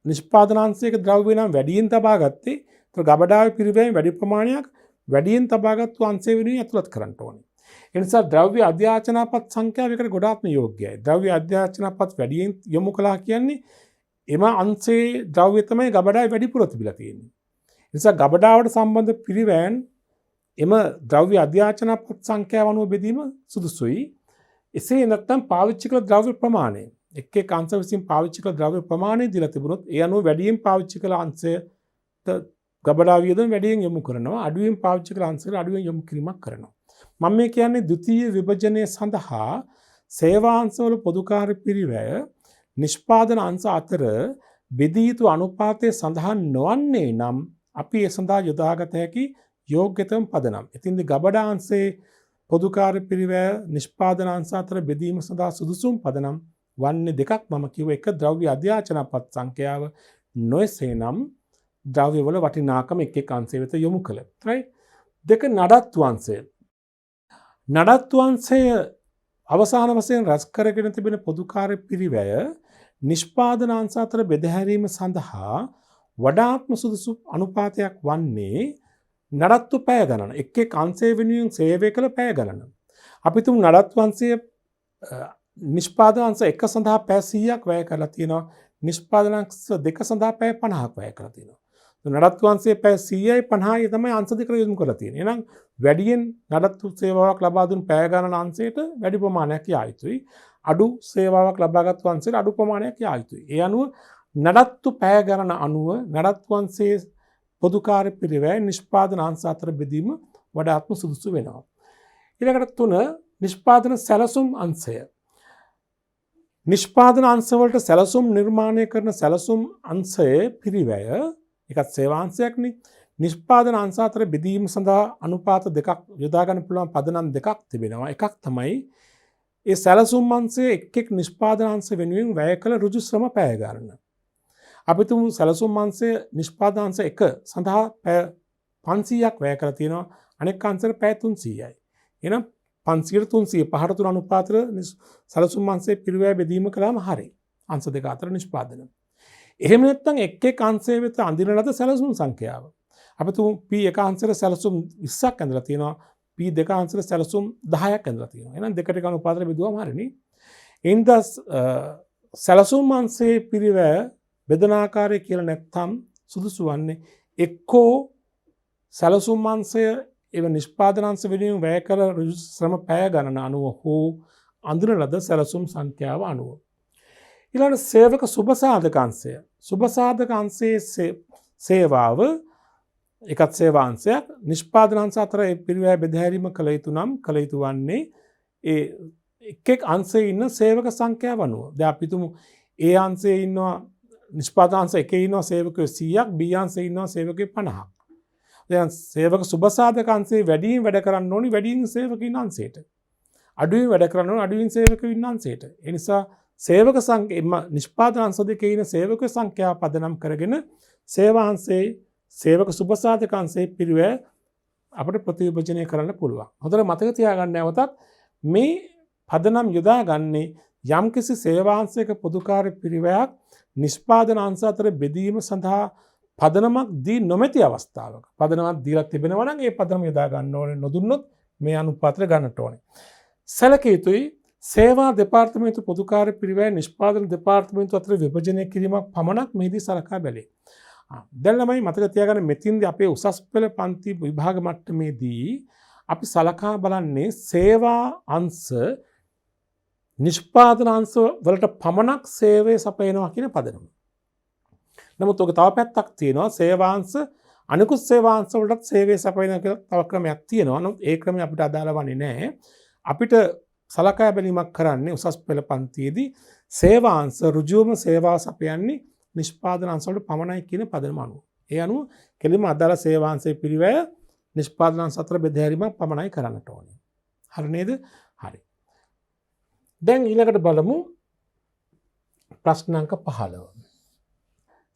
නිෂ්පාදන අංශයක ද්‍රව්‍ය නම් වැඩියෙන් තබා ගත්තේ ඒතර ගබඩාවේ පිරිවැයෙන් වැඩි ප්‍රමාණයක් වැඩියෙන් තබාගත්තු අංශය වෙනුවෙන් ඇතුළත් කරන්න ඕනේ. ඒ නිසා ද්‍රව්‍ය අධ්‍යාචනපත් සංඛ්‍යාව එකට ගොඩාක්ම යෝග්‍යයි. ද්‍රව්‍ය අධ්‍යාචනපත් වැඩියෙන් යොමු කළා කියන්නේ එම අංශයේ ද්‍රව්‍ය තමයි ගබඩාවේ වැඩිපුර තිබිලා තියෙන්නේ. ඒ නිසා ගබඩාවට සම්බන්ධ පිරිවැයන් එම ද්‍රව්‍ය අධ්‍යාචනපත් සංඛ්‍යාව අනුව බෙදීම සුදුසුයි. එසේ නැත්නම් පාවිච්චි කළ ද්‍රව්‍ය ප්‍රමාණය එක් අංශ විසින් පාවිච්චි කළ ද්‍රව්‍ය ප්‍රමාණය දීලා තිබුණොත් ඒ අනුව වැඩියෙන් පාවිච්චි කළ අංශයට ගබඩාව වියදම වැඩියෙන් යොමු කරනවා. අඩුවෙන් පාවිච්චි කළ අංශයට අඩුවෙන් යොමු කිරීමක් කරනවා. මම මේ කියන්නේ ද්විතීයික විභජනය සඳහා සේවාංශවල පොදුකාර්ය පිරිවැය නිෂ්පාදන අංශ අතර බෙදී යුතු අනුපාතය සඳහන් නොවන්නේ නම් අපි ඒ සඳහා යොදාගත හැකි යෝග්‍යතම පදනම්. ඉතින්ද ගබඩා අංශයේ පොදුකාර්ය පිරිවැය නිෂ්පාදන අංශ අතර බෙදීම සඳහා සුදුසුම් පදනම් වන්නේ දෙකක් මම කිව්ව එක ද්‍රව්‍ය අධ්‍යාචනපත් සංඛ්‍යාව නොයසේනම් ද්‍රව්‍යවල වටිනාකම එක් අංශය වෙත යොමු කළ. right? දෙක නඩත්තු අංශය. නඩත්තු අංශය අවසාන වශයෙන් රැස් කරගෙන තිබෙන පොදුකාර්ය පිරිවැය නිෂ්පාදන අංශ අතර බෙදහැරීම සඳහා වඩාත්ම සුදුසු අනුපාතයක් වන්නේ නඩත්තු පැය ගණන. එක් අංශය වෙනුවෙන් සේවය කළ පැය ගණන. අපි තුමු නඩත්තු අංශය නිෂ්පාදන අංශ 1 සඳහා පැය 100ක් වැය කරලා තියෙනවා. නිෂ්පාදන අංශ 2 සඳහා පැය 50ක් වැය කරලා තියෙනවා. නඩත්තු අංශයේ පැය 100යි 50යි තමයි අංශ දෙක යොමු කරලා තියෙන්නේ. එහෙනම් වැඩියෙන් නඩත්තු සේවාවක් ලබා දුන් පැය ගණන අංශයට වැඩි ප්‍රමාණයක් යා යුතුයි. අඩු සේවාවක් ලබාගත් අංශයට අඩු ප්‍රමාණයක් යා යුතුයි. ඒ අනුව නඩත්තු පැය ගණන අනුව නඩත්තු අංශයේ පොදුකාර්ය පිරිවැය නිෂ්පාදන අංශ අතර බෙදීම වඩාත්ම සුදුසු වෙනවා. ඊළඟට 3 නිෂ්පාදන සැලසුම් අංශය. නිෂ්පාදන අංශවලට සැලසුම් නිර්මාණය කරන සැලසුම් අංශයේ පිරිවැය එකත් සේවාංශයක්නේ. නිෂ්පාදන අංශ අතර බෙදීම සඳහා අනුපාත දෙකක් යොදා ගන්න පුළුවන් පදනම් දෙකක් තිබෙනවා. එකක් තමයි ඒ සැලසුම් අංශයේ එක් නිෂ්පාදන අංශ වෙනුවෙන් වැය කළ ඍජු ශ්‍රම පැය ගණන. අපි තුමු සැලසුම් අංශය නිෂ්පාදනාංශ 1 සඳහා පැය 500ක් වැය කරලා තියෙනවා. අනෙක් අංශයට පැය 300යි. එහෙනම් 500ට 300 පහට 3 අනුපාතර සැලසුම් අංශයේ පිරිවැය බෙදීම කළාම හරියි. අංශ දෙක අතර නිෂ්පාදනය. එහෙම නැත්නම් එක් එක් අංශය වෙත අඳින ලද සැලසුම් සංඛ්‍යාව. අපි තුමු P1 අංශයට සැලසුම් 20ක් ඇඳලා තියෙනවා. P2 අංශයට සැලසුම් 10ක් ඇඳලා තියෙනවා. එහෙනම් දෙකට එක අනුපාතර බෙදුවම හරිනේ. එින්ද සැලසුම් අංශයේ පිරිවැය බෙදන ආකාරය කියලා නැත්නම් සුදුසු වන්නේ එක්කෝ සැලසුම් අංශය එව නිෂ්පාදනාංශ වෙනුවෙන් වැය කළ ශ්‍රම පැය ගණන අනුව හෝ අඳින ලද සැලසුම් සංඛ්‍යාව අනුව. ඊළඟ සේවක සුබසාධක අංශය. සුබසාධක අංශයේ සේවාව එකත් සේවාංශයක් නිෂ්පාදනාංශ අතර පිරිවැය බෙදහැරීම කළ යුතු නම් කළ යුතු වන්නේ ඒ එක් එක් අංශයේ ඉන්න සේවක සංඛ්‍යාව අනුව. දැන් අපි තුමු A අංශයේ ඉන්නවා නිෂ්පාදනාංශ එකේ ඉන්නවා සේවකයෝ 100ක් B අංශයේ ඉන්නවා සේවකයෝ 50ක්. දැන් සේවක සුබසාධක අංශයේ වැඩියෙන් වැඩ කරන්න ඕනි වැඩියෙන් සේවකයන් අංශයට. අඩුවෙන් වැඩ කරන්න ඕනි අඩුවෙන් සේවකයන් අංශයට. ඒ නිසා සේවක නිෂ්පාදන අංශ දෙකේ ඉන්න සේවක සංඛ්‍යාව පදනම් කරගෙන සේවාංශයේ සේවක සුබසාධක අංශයේ පිරිවැය අපිට ප්‍රතිවිභජනය කරන්න පුළුවන්. හොඳට මතක තියාගන්න නැවතත් මේ පදනම් යොදාගන්නේ යම්කිසි සේවාංශයක පොදුකාර්ය පිරිවැයක් නිෂ්පාදන අංශ අතර බෙදීම සඳහා පදනමක් දී නොමැති අවස්ථාවක. පදනමක් දීලා තිබෙනවා නම් ඒ පදනම යොදා ගන්න ඕනේ. නොදුන්නොත් මේ අනුපාතය ගන්නට ඕනේ. සැලකිය යුතුයි සේවා දෙපාර්තමේන්තු පොදුකාර්ය පිරිවැය නිෂ්පාදන දෙපාර්තමේන්තු අතර විභජනය කිරීමක් පමණක් මෙහිදී සලකා බැලේ. දැන් ළමයි මතක තියාගන්න මෙතින්දී අපේ උසස් පෙළ පන්ති විභාග මට්ටමේදී අපි සලකා බලන්නේ සේවා අංශ නිෂ්පාදන අංශ වලට පමණක් සේවය සපයනවා කියන පදනම. නමුත් ඔක තව පැත්තක් තියෙනවා සේවාංශ අනිකුත් සේවාංශ වලටත් සේවය සපයන කියලා තව ක්‍රමයක් තියෙනවා. නමුත් ඒ ක්‍රමය අපිට අදාළ වන්නේ නැහැ. අපිට සලකා බැලීමක් කරන්නේ උසස් පෙළ පන්තියේදී සේවාංශ ඍජුවම සේවා සපයන්නේ නිෂ්පාදන අංශ වලට පමණයි කියන පදනම අනුව. ඒ අනුව කෙලින්ම අදාළ සේවාංශයේ පිරිවැය නිෂ්පාදන අංශ අතර බෙදෑරීමක් පමණයි කරන්නට ඕනේ. හරි නේද? හරි. දැන් ඊළඟට බලමු ප්‍රශ්න අංක 15.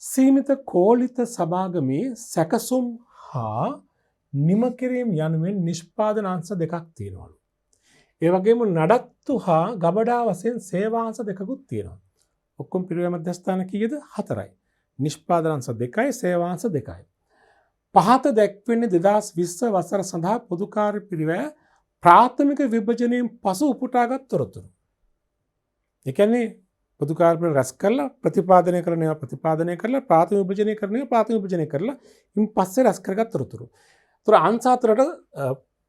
සීමිත කෝලිත සමාගමේ සැකසුම් හා නිම කිරීම යනුවෙන් නිෂ්පාදන අංශ දෙකක් තියෙනවලු. ඒ වගේම නඩත්තු හා ගබඩා වශයෙන් සේවාංශ දෙකකුත් තියෙනවා. ඔක්කොම පිරිවැය මධ්‍යස්ථාන කීයද? 4යි. නිෂ්පාදන අංශ 2යි සේවාංශ 2යි. පහත දැක්වෙන්නේ 2020 වසර සඳහා පොදුකාර්ය පිරිවැය ප්‍රාථමික විභජනයෙන් පසු උපුටාගත් තොරතුරු. ඒ කියන්නේ පොදුකාර්ය පිරිවැය රැස් කරලා ප්‍රතිපාදනය කරන ඒවා ප්‍රතිපාදනය කරලා ප්‍රාථමික විභජනය කරන ඒවා ප්‍රාථමික විභජනය කරලා ඉන් පස්සේ රැස් කරගත් තොරතුරු. ඒතර අංශ 4ට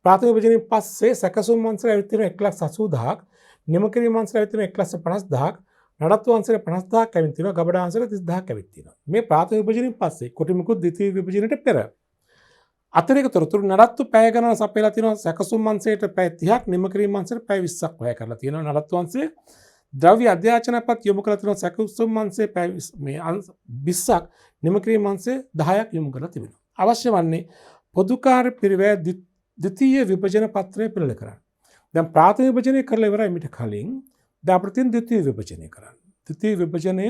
ප්‍රාථමික විභජනයෙන් පස්සේ සැකසුම් අංශය ඇවිත් තියෙන 1,80,000ක්, නිම කිරීම අංශය ඇවිත් තියෙන 1,50,000ක්, නඩත්තු අංශය 50,000ක් ඇවිත් තියෙනවා, ගබඩා අංශය 30,000ක් ඇවිත් තියෙනවා. මේ ප්‍රාථමික විභජනයෙන් පස්සේ කොටිමුකුත් ද්විතීයි විභජනයට පෙර අතිරේක තොරතුරු නඩත්තු පැය ගණන සපයලා තියෙනවා. සැකසුම් අංශයට පැය 30ක්, නිම කිරීම අංශයට පැය 20ක් වැය කරලා තියෙනවා. නඩත්තු අංශය ද්‍රව්‍ය අධ්‍යාචනපත් යොමු කරලා තියෙනවා. සැකසුම් අංශයේ පැය 20ක්, නිම කිරීම අංශය 10ක් යොමු කරලා තිබෙනවා. අවශ්‍ය වන්නේ පොදුකාර්ය පිරිවැය ද්විතීය විභජන පත්‍රය පිළිල කරන්න. දැන් ප්‍රාථමික විභජනය කරලා ඉවරයි මිට කලින්. දැන් අපිට තියෙන ද්විතීය විභජනය කරන්න. ද්විතීය විභජනය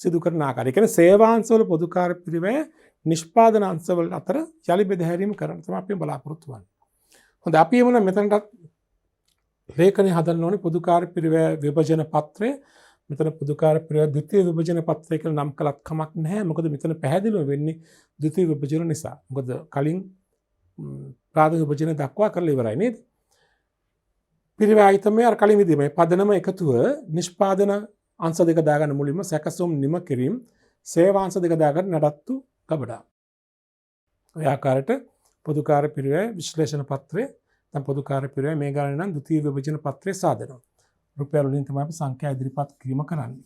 සිදු කරන ආකාරය. ඒ කියන්නේ සේවාංශවල පොදුකාර්ය පිරිවැය නිෂ්පාදන අංශවල අතර යලි බෙදහැරීම කරන්න තමයි අපි බලාපොරොත්තු වෙන්නේ. හොඳයි අපි එමුනම් මෙතනට ලේඛනය හදන්න ඕනේ පොදුකාර්ය පිරිවැය විභජන පත්‍රය. මෙතන පොදුකාර්ය පිරිවැය ද්විතීය විභජන පත්‍රය කියලා නම් කළත් කමක් නැහැ. මොකද මෙතන පැහැදිලිව වෙන්නේ ද්විතීය විභජන නිසා. මොකද කලින් ප්‍රාථමික විභජන දක්වා කරලා ඉවරයි නේද? පිරිවැය ආයතනයේ අර කලින් විදිහේ පදනම එකතුව නිෂ්පාදන අංශ දෙක දාගන්න මුලින්ම සැකසුම් නිම කිරීම සේවාංශ දෙක දාගන්න නඩත්තු ගබඩා. ඔය ආකාරයට පොදුකාර්ය පිරිවැය විශ්ලේෂණ පත්‍රය දැන් පොදුකාර්ය පිරිවැය මේ ගණන නම් ද්විතීය විභජන පත්‍රය සාදනවා. රුපියල් වලින් තමයි අපි සංඛ්‍යා ඉදිරිපත් කිරීම කරන්නේ.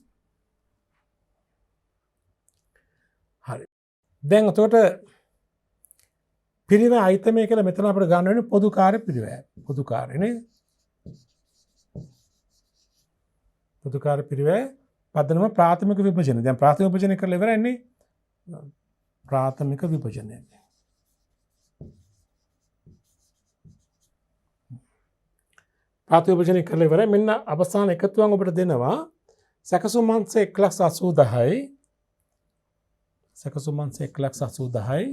හරි. දැන් එතකොට පිරිවැය ආයතනය කියලා මෙතන අපිට ගන්න වෙන්නේ පොදුකාර්ය පිරිවැය. පොදුකාර්ය නේද? පොදුකාර්ය පිරිවැය පදනම ප්‍රාථමික විභජනය. දැන් ප්‍රාථමික විභජනය කරලා ඉවරයි නේ? ප්‍රාථමික විභජනය. ප්‍රාථමික විභජනය කරලා ඉවරයි. මෙන්න අවසාන එකතුවන් ඔබට දෙනවා. සැකසුම් අංශය 1,80,000යි. සැකසුම් අංශය 1,80,000යි.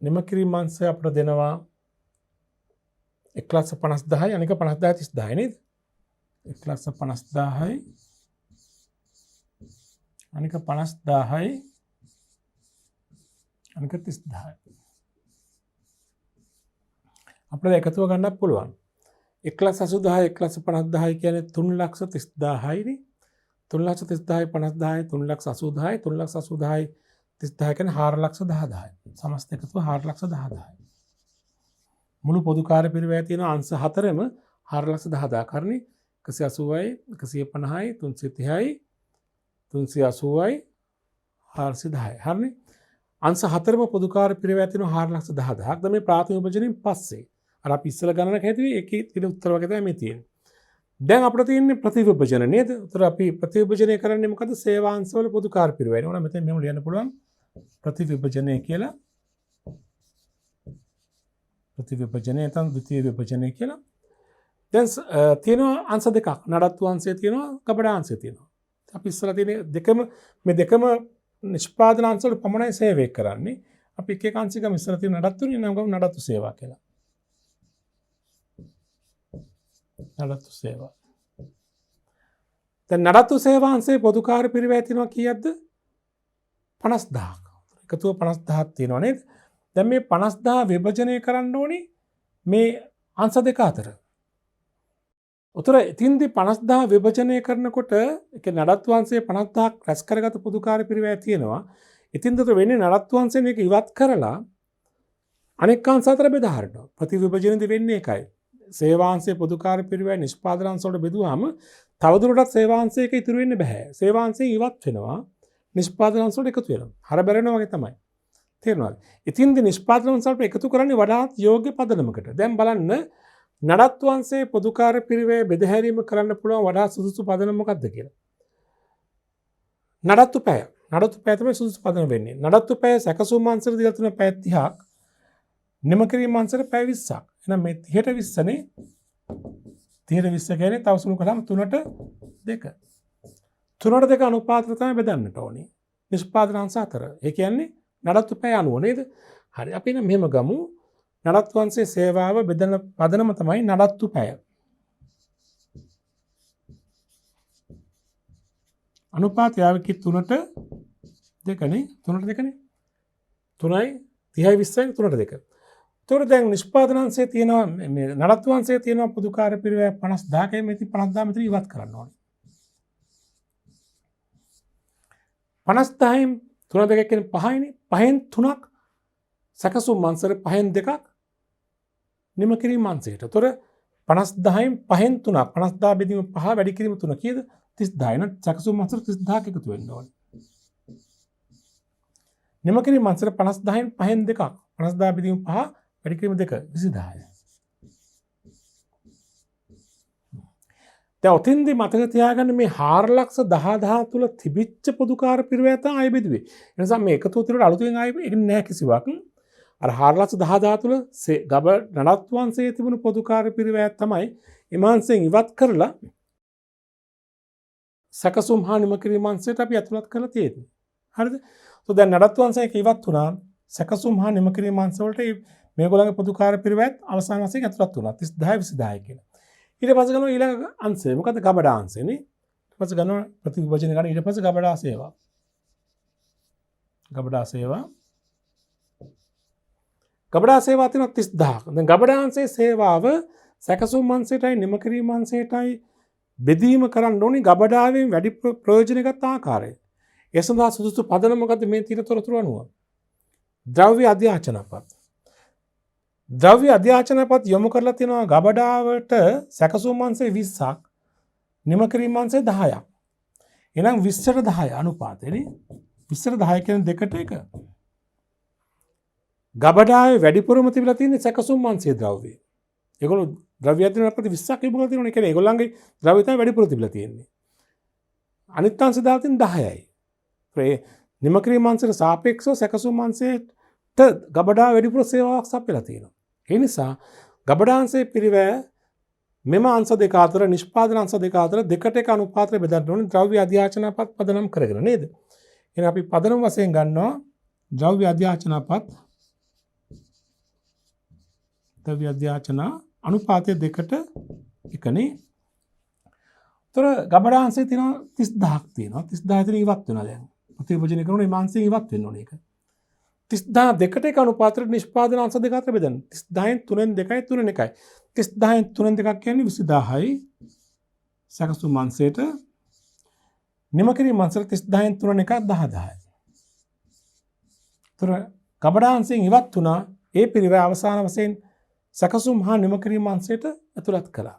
නිමකිරීම අංශය අපිට දෙනවා 1,50,000යි අනික 50,000 30,000යි නේද? 1,50,000යි අනික 50,000යි අනික 30,000යි. අපිට එකතුව ගන්නත් පුළුවන්. 1,80,000 1,50,000 කියන්නේ 3,30,000යි. 3,30,000 50,000 3,80,000 3,80,000 30,000 කියන්නේ 4,10,000. සමස්ත එකතුව 4,10,000. මුළු පොදු කාර්ය පිරිවැය තියෙන අංශ හතරෙම 4,10,000 කරන්නේ 180යි 150යි 330යි 380යි 410යි. හරිනේ. අංශ හතරෙම පොදු කාර්ය පිරිවැය තියෙන 4,10,000ක්. දැන් මේ ප්‍රාථමික විභජනයෙන් පස්සේ අර අපි ඉස්සෙල්ලා ගණනක් හැදුවේ ඒකේ තියෙන උත්තර වගේ තමයි මේ තියෙන්නේ. දැන් අපිට තියෙන්නේ ප්‍රතිවිභජන නේද? උතර අපි ප්‍රතිවිභජනය කරන්නේ මොකද? සේවාංශවල පොදු කාර්ය පිරිවැය. නෝනා මෙතන මෙහෙම ලියන්න පුළුවන් ප්‍රතිවිභජනය කියලා. ප්‍රතිවිභජනය නැත්නම් ද්විතීය විභජනය කියලා. දැන් තියෙනවා අංශ දෙකක්. නඩත්තු අංශය තියෙනවා, ගබඩා අංශය තියෙනවා. අපි ඉස්සලා තියෙන දෙකම නිෂ්පාදන අංශවල පමණයි සේවය කරන්නේ. අපි එක එක අංශිකම ඉස්සලා තියෙන නඩත්තුනේ නම් ගමු නඩත්තු සේවා කියලා. නඩත්තු සේවා. දැන් නඩත්තු සේවා අංශයේ පොදු කාර්ය පිරිවැය තියෙනවා කීයක්ද? 50,000ක්. එකතුව 50,000ක් තියෙනවා නේද? දැන් මේ 50,000 විභජනය කරන්න ඕනේ මේ අංශ දෙක අතර. උතර ඉතින්දි 50,000 විභජනය කරනකොට ඒක නඩත්තු අංශයේ 50,000ක් රැස් කරගත පොදු කාර්ය පිරිවැය තියෙනවා. ඉතින් දත වෙන්නේ නඩත්තු අංශයෙන් ඒක ඉවත් කරලා අනෙක් අංශ අතර බෙදා හරිනවා. ප්‍රතිවිභජනයේදී වෙන්නේ ඒකයි. සේවාංශයේ පොදු කාර්ය පිරිවැය නිෂ්පාදන අංශ වලට බෙදුවාම තවදුරටත් සේවාංශයක ඉතුරු වෙන්න බෑ. සේවාංශයෙන් ඉවත් වෙනවා. නිෂ්පාදන අංශ වලට එකතු වෙනවා. හර බැරෙනවා වගේ තමයි. තේරෙනවද? ඉතින්දි නිෂ්පාදන අංශ වලට එකතු කරන්නේ වඩාත් යෝග්‍ය පදනමකට. දැන් බලන්න නඩත්තු අංශයේ පොදු කාර්ය පිරිවැය බෙදහැරීම කරන්න පුළුවන් වඩා සුදුසු පදනම මොකක්ද කියලා. නඩත්තු පැය. නඩත්තු පැය තමයි සුදුසු පදනම වෙන්නේ. නඩත්තු පැය සැකසුම් අංශයට දීලා තියෙන පැය 30ක්. නිම කිරීම අංශයට පැය 20ක්. එහෙනම් මේ 30ට 20නේ 30ට 20 කියන්නේ තව සුළු කළාම 3ට 2. 3ට 2 අනුපාතය තමයි බෙදන්නට ඕනේ. නිෂ්පාදන අංශ අතර. ඒ කියන්නේ නඩත්තු පැය 90 නේද? හරි. අපි නම් මෙහෙම ගමු. නඩත්තු අංශයේ සේවාව බෙදන පදනම තමයි නඩත්තු පැය. අනුපාතය ආවකි 3ට 2නේ. 3ට 2නේ. 3යි 30යි 20යි 3ට 2. ඒතකොට දැන් නිෂ්පාදන අංශයේ තියෙනවා මේ නඩත්තු අංශයේ තියෙනවා පොදු කාර්ය පිරිවැය 50,000කයි මෙති 50,000 මෙතන ඉවත් කරන්න ඕනේ. 50,000න් 3 2 කියන්නේ 5යිනේ. 5න් 3ක් සැකසුම් අංශයට 5න් 2ක් නිම කිරීම අංශයට. ඒතොර 50,000න් 5න් 3ක් 50,000 බෙදීම 5 වැඩි කිරීම 3 කීයද? 30,000 න සැකසුම් අංශයට 30,000ක් එකතු වෙන්න ඕනේ. නිම කිරීම අංශයට 50,000න් 5න් 2ක් 50,000 බෙදීම 5 වැඩි කිරීම 2 20,000. දැන් ඔතින්දි මතක තියාගන්න මේ 4,10,000 තුල තිබිච්ච පොදු කාර්ය පිරිවැය තමයි ආයෙ බෙදුවේ. ඒ නිසා මේ එකතු උතරට අලුතෙන් ආයෙ එන්නේ නැහැ කිසිවක්. අර 4,10,000 තුල නඩත්තු අංශයේ තිබුණු පොදු කාර්ය පිරිවැය තමයි ඉමාංශයෙන් ඉවත් කරලා සැකසුම් හා නිම කිරීම අංශයට අපි ඇතුළත් කරලා තියෙන්නේ. හරිද? දැන් නඩත්තු අංශයක ඉවත් වුණා සැකසුම් හා නිම කිරීම අංශ වලට මේගොල්ලන්ගේ පොදු කාර්ය පිරිවැයත් අවසාන වශයෙන් ඇතුළත් වුණා 30,000 20,000 කියලා. ඊට පස්සේ ගන්නවා ඊළඟ අංශය. මොකද්ද? ගබඩා අංශයනේ. ඊට පස්සේ ගන්නවා ප්‍රතිවිභජන ගන්න. ඊට පස්සේ ගබඩා සේවා. ගබඩා සේවා. ගබඩා සේවා තියෙනවා 30,000ක්. දැන් ගබඩා අංශයේ සේවාව සැකසුම් අංශයටයි නිම කිරීම අංශයටයි බෙදීම කරන්න ඕනේ ගබඩාවෙන් වැඩි ප්‍රයෝජන ගන්න ආකාරය. ඒ සඳහා සුදුසු පදනම මොකද්ද මේ තියෙන තොරතුරු අනුව? ද්‍රව්‍ය අධ්‍යාචනපත්. ද්‍රව්‍ය අධ්‍යාචනපත් යොමු කරලා තියෙනවා ගබඩාවට සැකසුම් අංශයේ 20ක් නිම කිරීම අංශයේ 10ක්. එහෙනම් 20ට 10 අනුපාතයනේ. 20ට 10 කියන්නේ දෙකට එක. ගබඩාවේ වැඩිපුරම තිබිලා තියෙන්නේ සැකසුම් අංශයේ ද්‍රව්‍ය. ඒගොල්ලෝ ද්‍රව්‍ය අධ්‍යාචනපත් 20ක් ඉබුණා තියෙනවා. ඒ කියන්නේ ඒගොල්ලන්ගේ ද්‍රව්‍ය තමයි වැඩිපුර තිබිලා තියෙන්නේ. අනිත් අංශ දාලා තියෙන 10යි. ඒ නිම කිරීම අංශයට සාපේක්ෂව සැකසුම් අංශයට ගබඩා වැඩිපුර සේවාවක් සපයලා තියෙනවා. ඒ නිසා ගබඩා අංශයේ පිරිවැය මෙම අංශ දෙක අතර නිෂ්පාදන අංශ දෙක අතර දෙකට එක අනුපාතය බෙදන්න ඕනේ ද්‍රව්‍ය අධ්‍යාචනපත් පදනම් කරගෙන නේද? එහෙනම් අපි පදනම් වශයෙන් ගන්නවා ද්‍රව්‍ය අධ්‍යාචන අනුපාතය දෙකට එකනේ. තොර ගබඩාංශය තියෙනවා 30000ක් තියෙනවා. 30000 ඉතින් ඉවත් වෙනවා දැන්. ප්‍රතිවිභජනය කරන මේ අංශයෙන් ඉවත් වෙන්න ඕනේ ඒක. 30000 දෙකට එක අනුපාතයට නිෂ්පාදන අංශ දෙක අතර බෙදන්න. 30000න් 3න් 2යි 3න් 1යි. 30000න් 3න් 2ක් කියන්නේ 20000යි. සැකසුම් අංශයට නිම කිරීම අංශයට 30000න් 3න් 1ක් 10000යි. තොර ගබඩාංශයෙන් ඉවත් වුණා ඒ පිරිවැය අවසාන වශයෙන් සැකසුම් හා නිම කිරීම අංශයට ඇතුළත් කළා.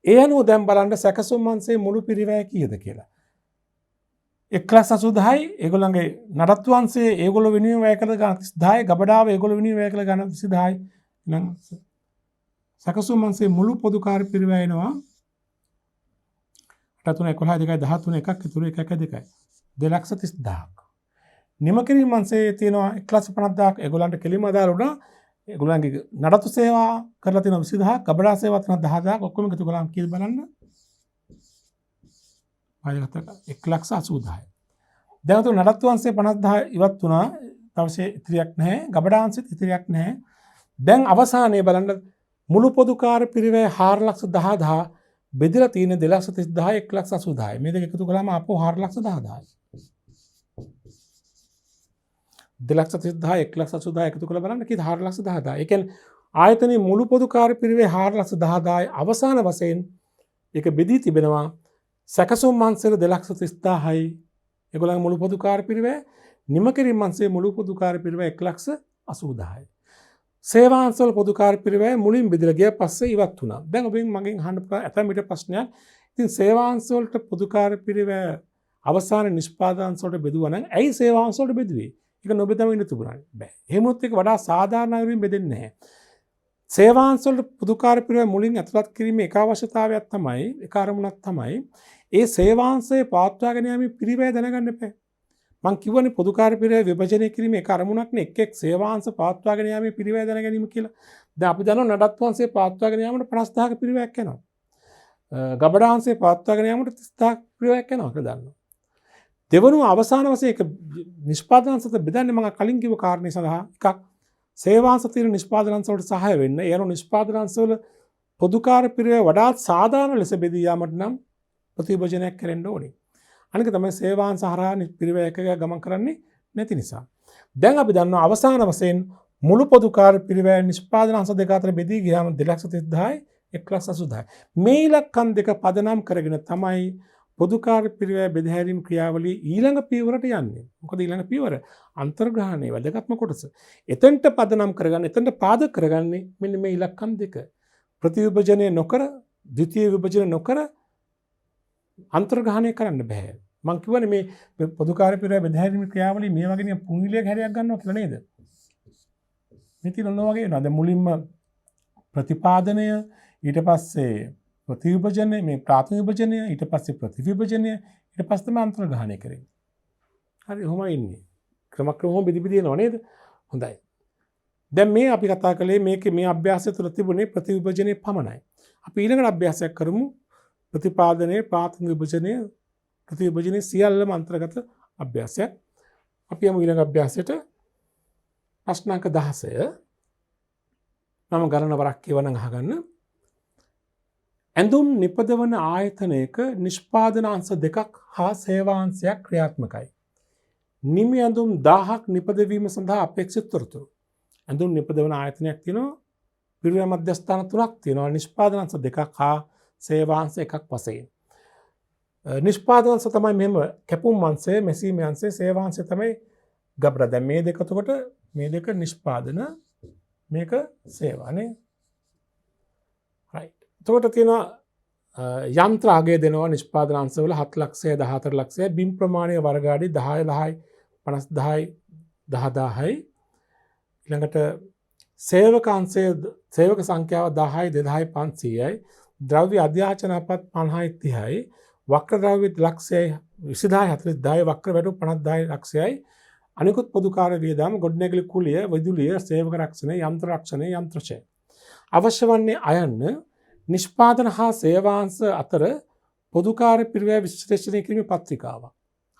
ඒ අනුව දැන් බලන්න සැකසුම් අංශයේ මුළු පිරිවැය කීයද කියලා. 1,80,000යි ඒගොල්ලන්ගේ නඩත්තු අංශයේ ඒගොල්ලෝ වෙනුවෙන් වැය කළ ගණන් 30,000යි ගබඩාව ඒගොල්ලෝ වෙනුවෙන් වැය කළ ගණන් 20,000යි. එහෙනම් සැකසුම් අංශයේ මුළු පොදු කාර්ය පිරිවැය එනවා 8,3,11,2 13 එකක් ඉතුරු 1,2යි 2,30,000ක්. නිම කිරීම අංශයේ තියෙනවා 1,50,000ක් ඒගොල්ලන්ට කෙලිම අදාළ වුණා. ඒගොල්ලන්ගේ නඩත්තු සේවා කරලා තියෙන 20,000ක් ගබඩා සේවා තියෙන 10,000ක් ඔක්කොම එකතු කරාම කීයද බලන්න 1,80,000යි. දැන් උතුම් නඩත්තු අංශයේ 50,000 ඉවත් වුණා. තවසේ ඉතිරියක් නැහැ. ගබඩා අංශෙත් ඉතිරියක් නැහැ. දැන් අවසානයේ බලන්න මුළු පොදු කාර්ය පිරිවැය 4,10,000 බෙදලා තියෙන 2,30,000 1,80,000යි. මේ දෙක එකතු කළාම ආපහු 4,10,000යි. 2,30,000 1,80,000 එකතු කරලා බලන්න කීයද 4,10,000. ඒ කියන්නේ ආයතනයේ මුළු පොදු කාර්ය පිරිවැය 4,10,000යි අවසාන වශයෙන් ඒක බෙදී තිබෙනවා සැකසුම් අංශයේ 2,30,000යි. ඒගොල්ලන්ගේ මුළු පොදු කාර්ය පිරිවැය නිම කිරීම අංශයේ මුළු පොදු කාර්ය පිරිවැය 1,80,000යි. සේවා අංශවල පොදු කාර්ය පිරිවැය මුලින් බෙදලා ගියා පස්සේ ඉවත් වුණා. දැන් ඔබෙන් මගෙන් අහන්න ඇතැම් විට ප්‍රශ්නයක්. ඉතින් සේවා අංශ වලට පොදු කාර්ය පිරිවැය අවසාන නිෂ්පාදන අංශ වලට බෙදුවා නම් ඇයි සේවා අංශ වලට බෙදුවේ? ඒක නොබෙදම ඉන්න තිබුණානේ. බෑ. එහෙමොත් ඒක වඩා සාධාරණ අයුරින් බෙදෙන්නේ නැහැ. සේවා අංශ වලට පොදු කාර්ය පිරිවැය මුලින් ඇතුළත් කිරීමේ එක අවශ්‍යතාවයක් තමයි, එක අරමුණක් තමයි ඒ සේවා අංශයේ පවත්වාගෙන යාමේ පිරිවැය දැනගන්න එපා. මං කිව්වනේ පොදු කාර්ය පිරිවැය විභජනය කිරීමේ එක අරමුණක් නේ එක් සේවා අංශ පවත්වාගෙන යාමේ පිරිවැය දැන ගැනීම කියලා. දැන් අපි දන්නවා නඩත්තු අංශයේ පවත්වාගෙන යාමට 50,000ක පිරිවැයක් යනවා. ගබඩා අංශයේ පවත්වාගෙන යාමට 30,000ක පිරිවැයක් යනවා කියලා දන්නවා. දෙවනුව අවසාන වශයෙන් එක නිෂ්පාදන අංශත බෙදන්නේ මම කලින් කිව්ව කාරණේ සඳහා එකක් සේවා අංශ තියෙන නිෂ්පාදන අංශ වලට සහාය වෙන්න. ඒ අනුව නිෂ්පාදන අංශ වල පොදු කාර්ය පිරිවැය වඩාත් සාධාරණ ලෙස බෙදී යාමට නම් ප්‍රතිවිභජනයක් කරන්න ඕනේ. අනික තමයි සේවා අංශ හරහා පිරිවැය එක ගමන් කරන්නේ නැති නිසා. දැන් අපි දන්නවා අවසාන වශයෙන් මුළු පොදු කාර්ය පිරිවැය නිෂ්පාදන අංශ දෙක අතර බෙදී ගියාම 2,30,000යි 1,80,000යි. මේ ඉලක්කම් දෙක පදනම් කරගෙන තමයි පොදු කාර්ය පිරිවැය බෙදහැරීම් ක්‍රියාවලිය ඊළඟ පියවරට යන්නේ. මොකද ඊළඟ පියවර අන්තර්ග්‍රහණය වැදගත්ම කොටස. එතෙන්ට පදනම් කරගන්න, එතෙන්ට පාදක කරගන්නේ මෙන්න මේ ඉලක්කම් දෙක. ප්‍රතිවිභජනය නොකර, ද්විතීය විභජන නොකර අන්තර්ග්‍රහණය කරන්න බෑ. මං කියවනේ මේ පොදු කාර්ය පිරිවැය බෙදහැරීම් ක්‍රියාවලිය මේ වගේ පුණිලියක හැරයක් ගන්නවා කියලා නේද? මේ තියනවා වගේ නේද? මුලින්ම ප්‍රතිපාදනය, ඊට පස්සේ ප්‍රතිවිභජනය, මේ ප්‍රාථමික විභජනය, ඊට පස්සේ ප්‍රතිවිභජනය, ඊට පස්සේ තමයි අන්තර්ග්‍රහණය කරන්නේ. හරි, ඔහොමයි ඉන්නේ. ක්‍රමක්‍රමව බෙදි යනවා නේද? හොඳයි. දැන් මේ අපි කතා කළේ මේකේ මේ අභ්‍යාසය තුළ තිබුණේ ප්‍රතිවිභජනයේ පමණයි. අපි ඊළඟට අභ්‍යාසයක් කරමු ප්‍රතිපාදනයේ, ප්‍රාථමික විභජනය, ප්‍රතිවිභජනයේ සියල්ලම අන්තර්ගත අභ්‍යාසයක්. අපි යමු ඊළඟ අභ්‍යාසයට. ප්‍රශ්න අංක 16. මම ගණන වරක් කියවනම් අහගන්න. ඇඳුම් නිපදවන ආයතනයක නිෂ්පාදන අංශ දෙකක් හා සේවා අංශයක් ක්‍රියාත්මකයි. නිමි ඇඳුම් 1000ක් නිපදවීම සඳහා අපේක්ෂිත තොරතුරු. ඇඳුම් නිපදවන ආයතනයක් තියෙනවා. පිරිවැය මධ්‍යස්ථාන 3ක් තියෙනවා. නිෂ්පාදන අංශ දෙකක් හා සේවා අංශ එකක් වශයෙන්. නිෂ්පාදන අංශ තමයි මෙහෙම කැපුම් අංශය, මැසීම අංශය, සේවා අංශය තමයි ගබ්ඩා. දැන් මේ දෙක එතකොට මේ දෙක නිෂ්පාදන, මේක සේවානේ. right. එතකොට තියෙනවා යන්ත්‍ර අගය දෙනවා නිෂ්පාදන අංශවල 7 ලක්ෂය 14 ලක්ෂය. බිම් ප්‍රමාණය වර්ගාඩි 10 10යි 50 10යි 10000යි. ඊළඟට සේවක අංශය, සේවක සංඛ්‍යාව 10යි 2500යි. ද්‍රව්‍ය අධ්‍යාචනපත් 50යි 30යි. වක්‍ර ද්‍රව්‍ය ලක්ෂයයි 20000යි 40000යි. වක්‍ර වැටු 50000යි ලක්ෂයයි. අනිකුත් පොදු කාර්ය වියදම්, ගොඩනැගිලි කුලිය, විදුලිය, සේවක රක්ෂණය, යන්ත්‍ර රක්ෂණය, යන්ත්‍රශය. අවශ්‍ය වන්නේ අයන්න නිෂ්පාදන හා සේවාංශ අතර පොදුකාර්ය පිරිවැය විශ්ලේෂණය කිරීමේ පත්‍රිකාවක්.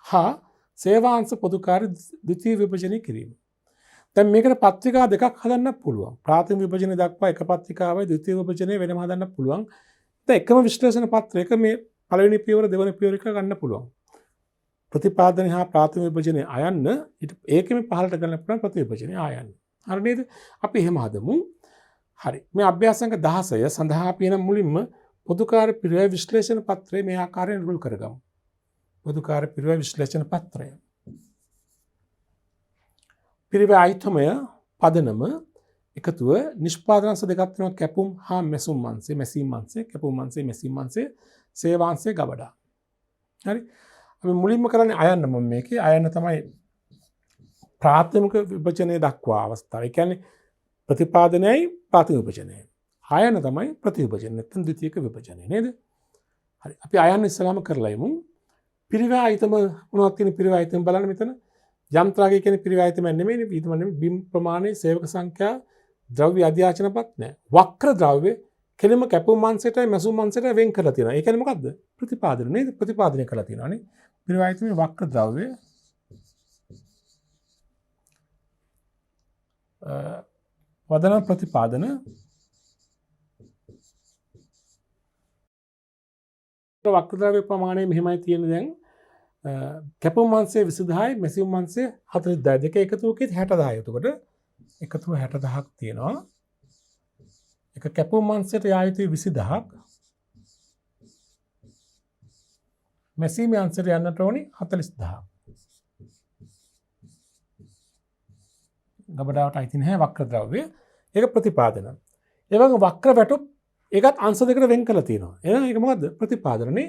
හා සේවාංශ පොදුකාර්ය ද්විතීය විභජනය කිරීම. දැන් මේකට පත්‍රිකා දෙකක් හදන්න පුළුවන්. ප්‍රාථමික විභජනය දක්වා එක පත්‍රිකාවයි ද්විතීය විභජනය වෙනම හදන්න පුළුවන්. දැන් එකම විශ්ලේෂණ පත්‍රයක මේ පළවෙනි පියවර දෙවෙනි පියවර එක ගන්න පුළුවන්. ප්‍රතිපාදනය හා ප්‍රාථමික විභජනය අයන්න ඒකෙම පහළට ගන්න පුළුවන් ප්‍රතිවිභජනය ආයන්න. හරි නේද? අපි එහෙම හදමු. හරි. මේ අභ්‍යාසංග 16 සඳහා අපි එනම් මුලින්ම පොදුකාර්ය පිරිවැය විශ්ලේෂණ පත්‍රය මේ ආකාරයෙන් රුල් කරගමු. පොදුකාර්ය පිරිවැය විශ්ලේෂණ පත්‍රය. පිරිවැය අයිතමය පදනම එකතුව නිෂ්පාදනාංශ දෙකක් තියෙනවා කැපුම් හා මැසුම් අංශය, මැසීම් අංශය, කැපුම් අංශය, මැසීම් අංශය, සේවාංශය ගබඩා. හරි. අපි මුලින්ම කරන්නේ අයන්න මම මේකේ අයන්න තමයි ප්‍රාථමික විභජනය දක්වා අවස්ථාව. ඒ කියන්නේ ප්‍රතිපාදනයයි ප්‍රාථමික විභජනයයි. ආයන තමයි ප්‍රතිවිභජනය නැත්නම් ද්විතීයික විභජනය නේද? හරි. අපි ආයන ඉස්සලාම කරලා යමු. පිරිවැය අයිතම මොනවද තියෙන පිරිවැය අයිතම බලන්න මෙතන. යන්ත්‍රාගය කියන්නේ පිරිවැය අයිතම නෙමෙයිනේ. ඊටම නෙමෙයි බිම් ප්‍රමාණය, සේවක සංඛ්‍යා, ද්‍රව්‍ය අධ්‍යාචනපත් නැහැ. වක්‍ර ද්‍රව්‍ය කෙලිම කැපුම් අංශයටයි මැසුම් අංශයටයි වෙන් කරලා තියෙනවා. ඒ කියන්නේ මොකද්ද? ප්‍රතිපාදන නේද? ප්‍රතිපාදනය කරලා තියෙනවානේ. පිරිවැය අයිතමේ වක්‍ර ද්‍රව්‍ය වදන ප්‍රතිපාදන වක්‍රද්‍රව්‍ය ප්‍රමාණය මෙහෙමයි තියෙන්නේ දැන් කැපුම් අංශය 20000යි මැසීම් අංශය 40000යි දෙක එකතු වුකෙත් 60000යි. එතකොට එකතුව 60000ක් තියෙනවා. එක කැපුම් අංශයට යා යුතුයි 20000ක්. මැසීම් අංශයට යන්නට ඕනි 40000ක්. ගබඩාවට අයිති නැහැ වක්‍රද්‍රව්‍ය. ඒක ප්‍රතිපාදන. ඒ වගේම වක්‍ර වැටුප් ඒකත් අංශ දෙකකට වෙන් කරලා තියෙනවා. එහෙනම් ඒක මොකද්ද? ප්‍රතිපාදනනේ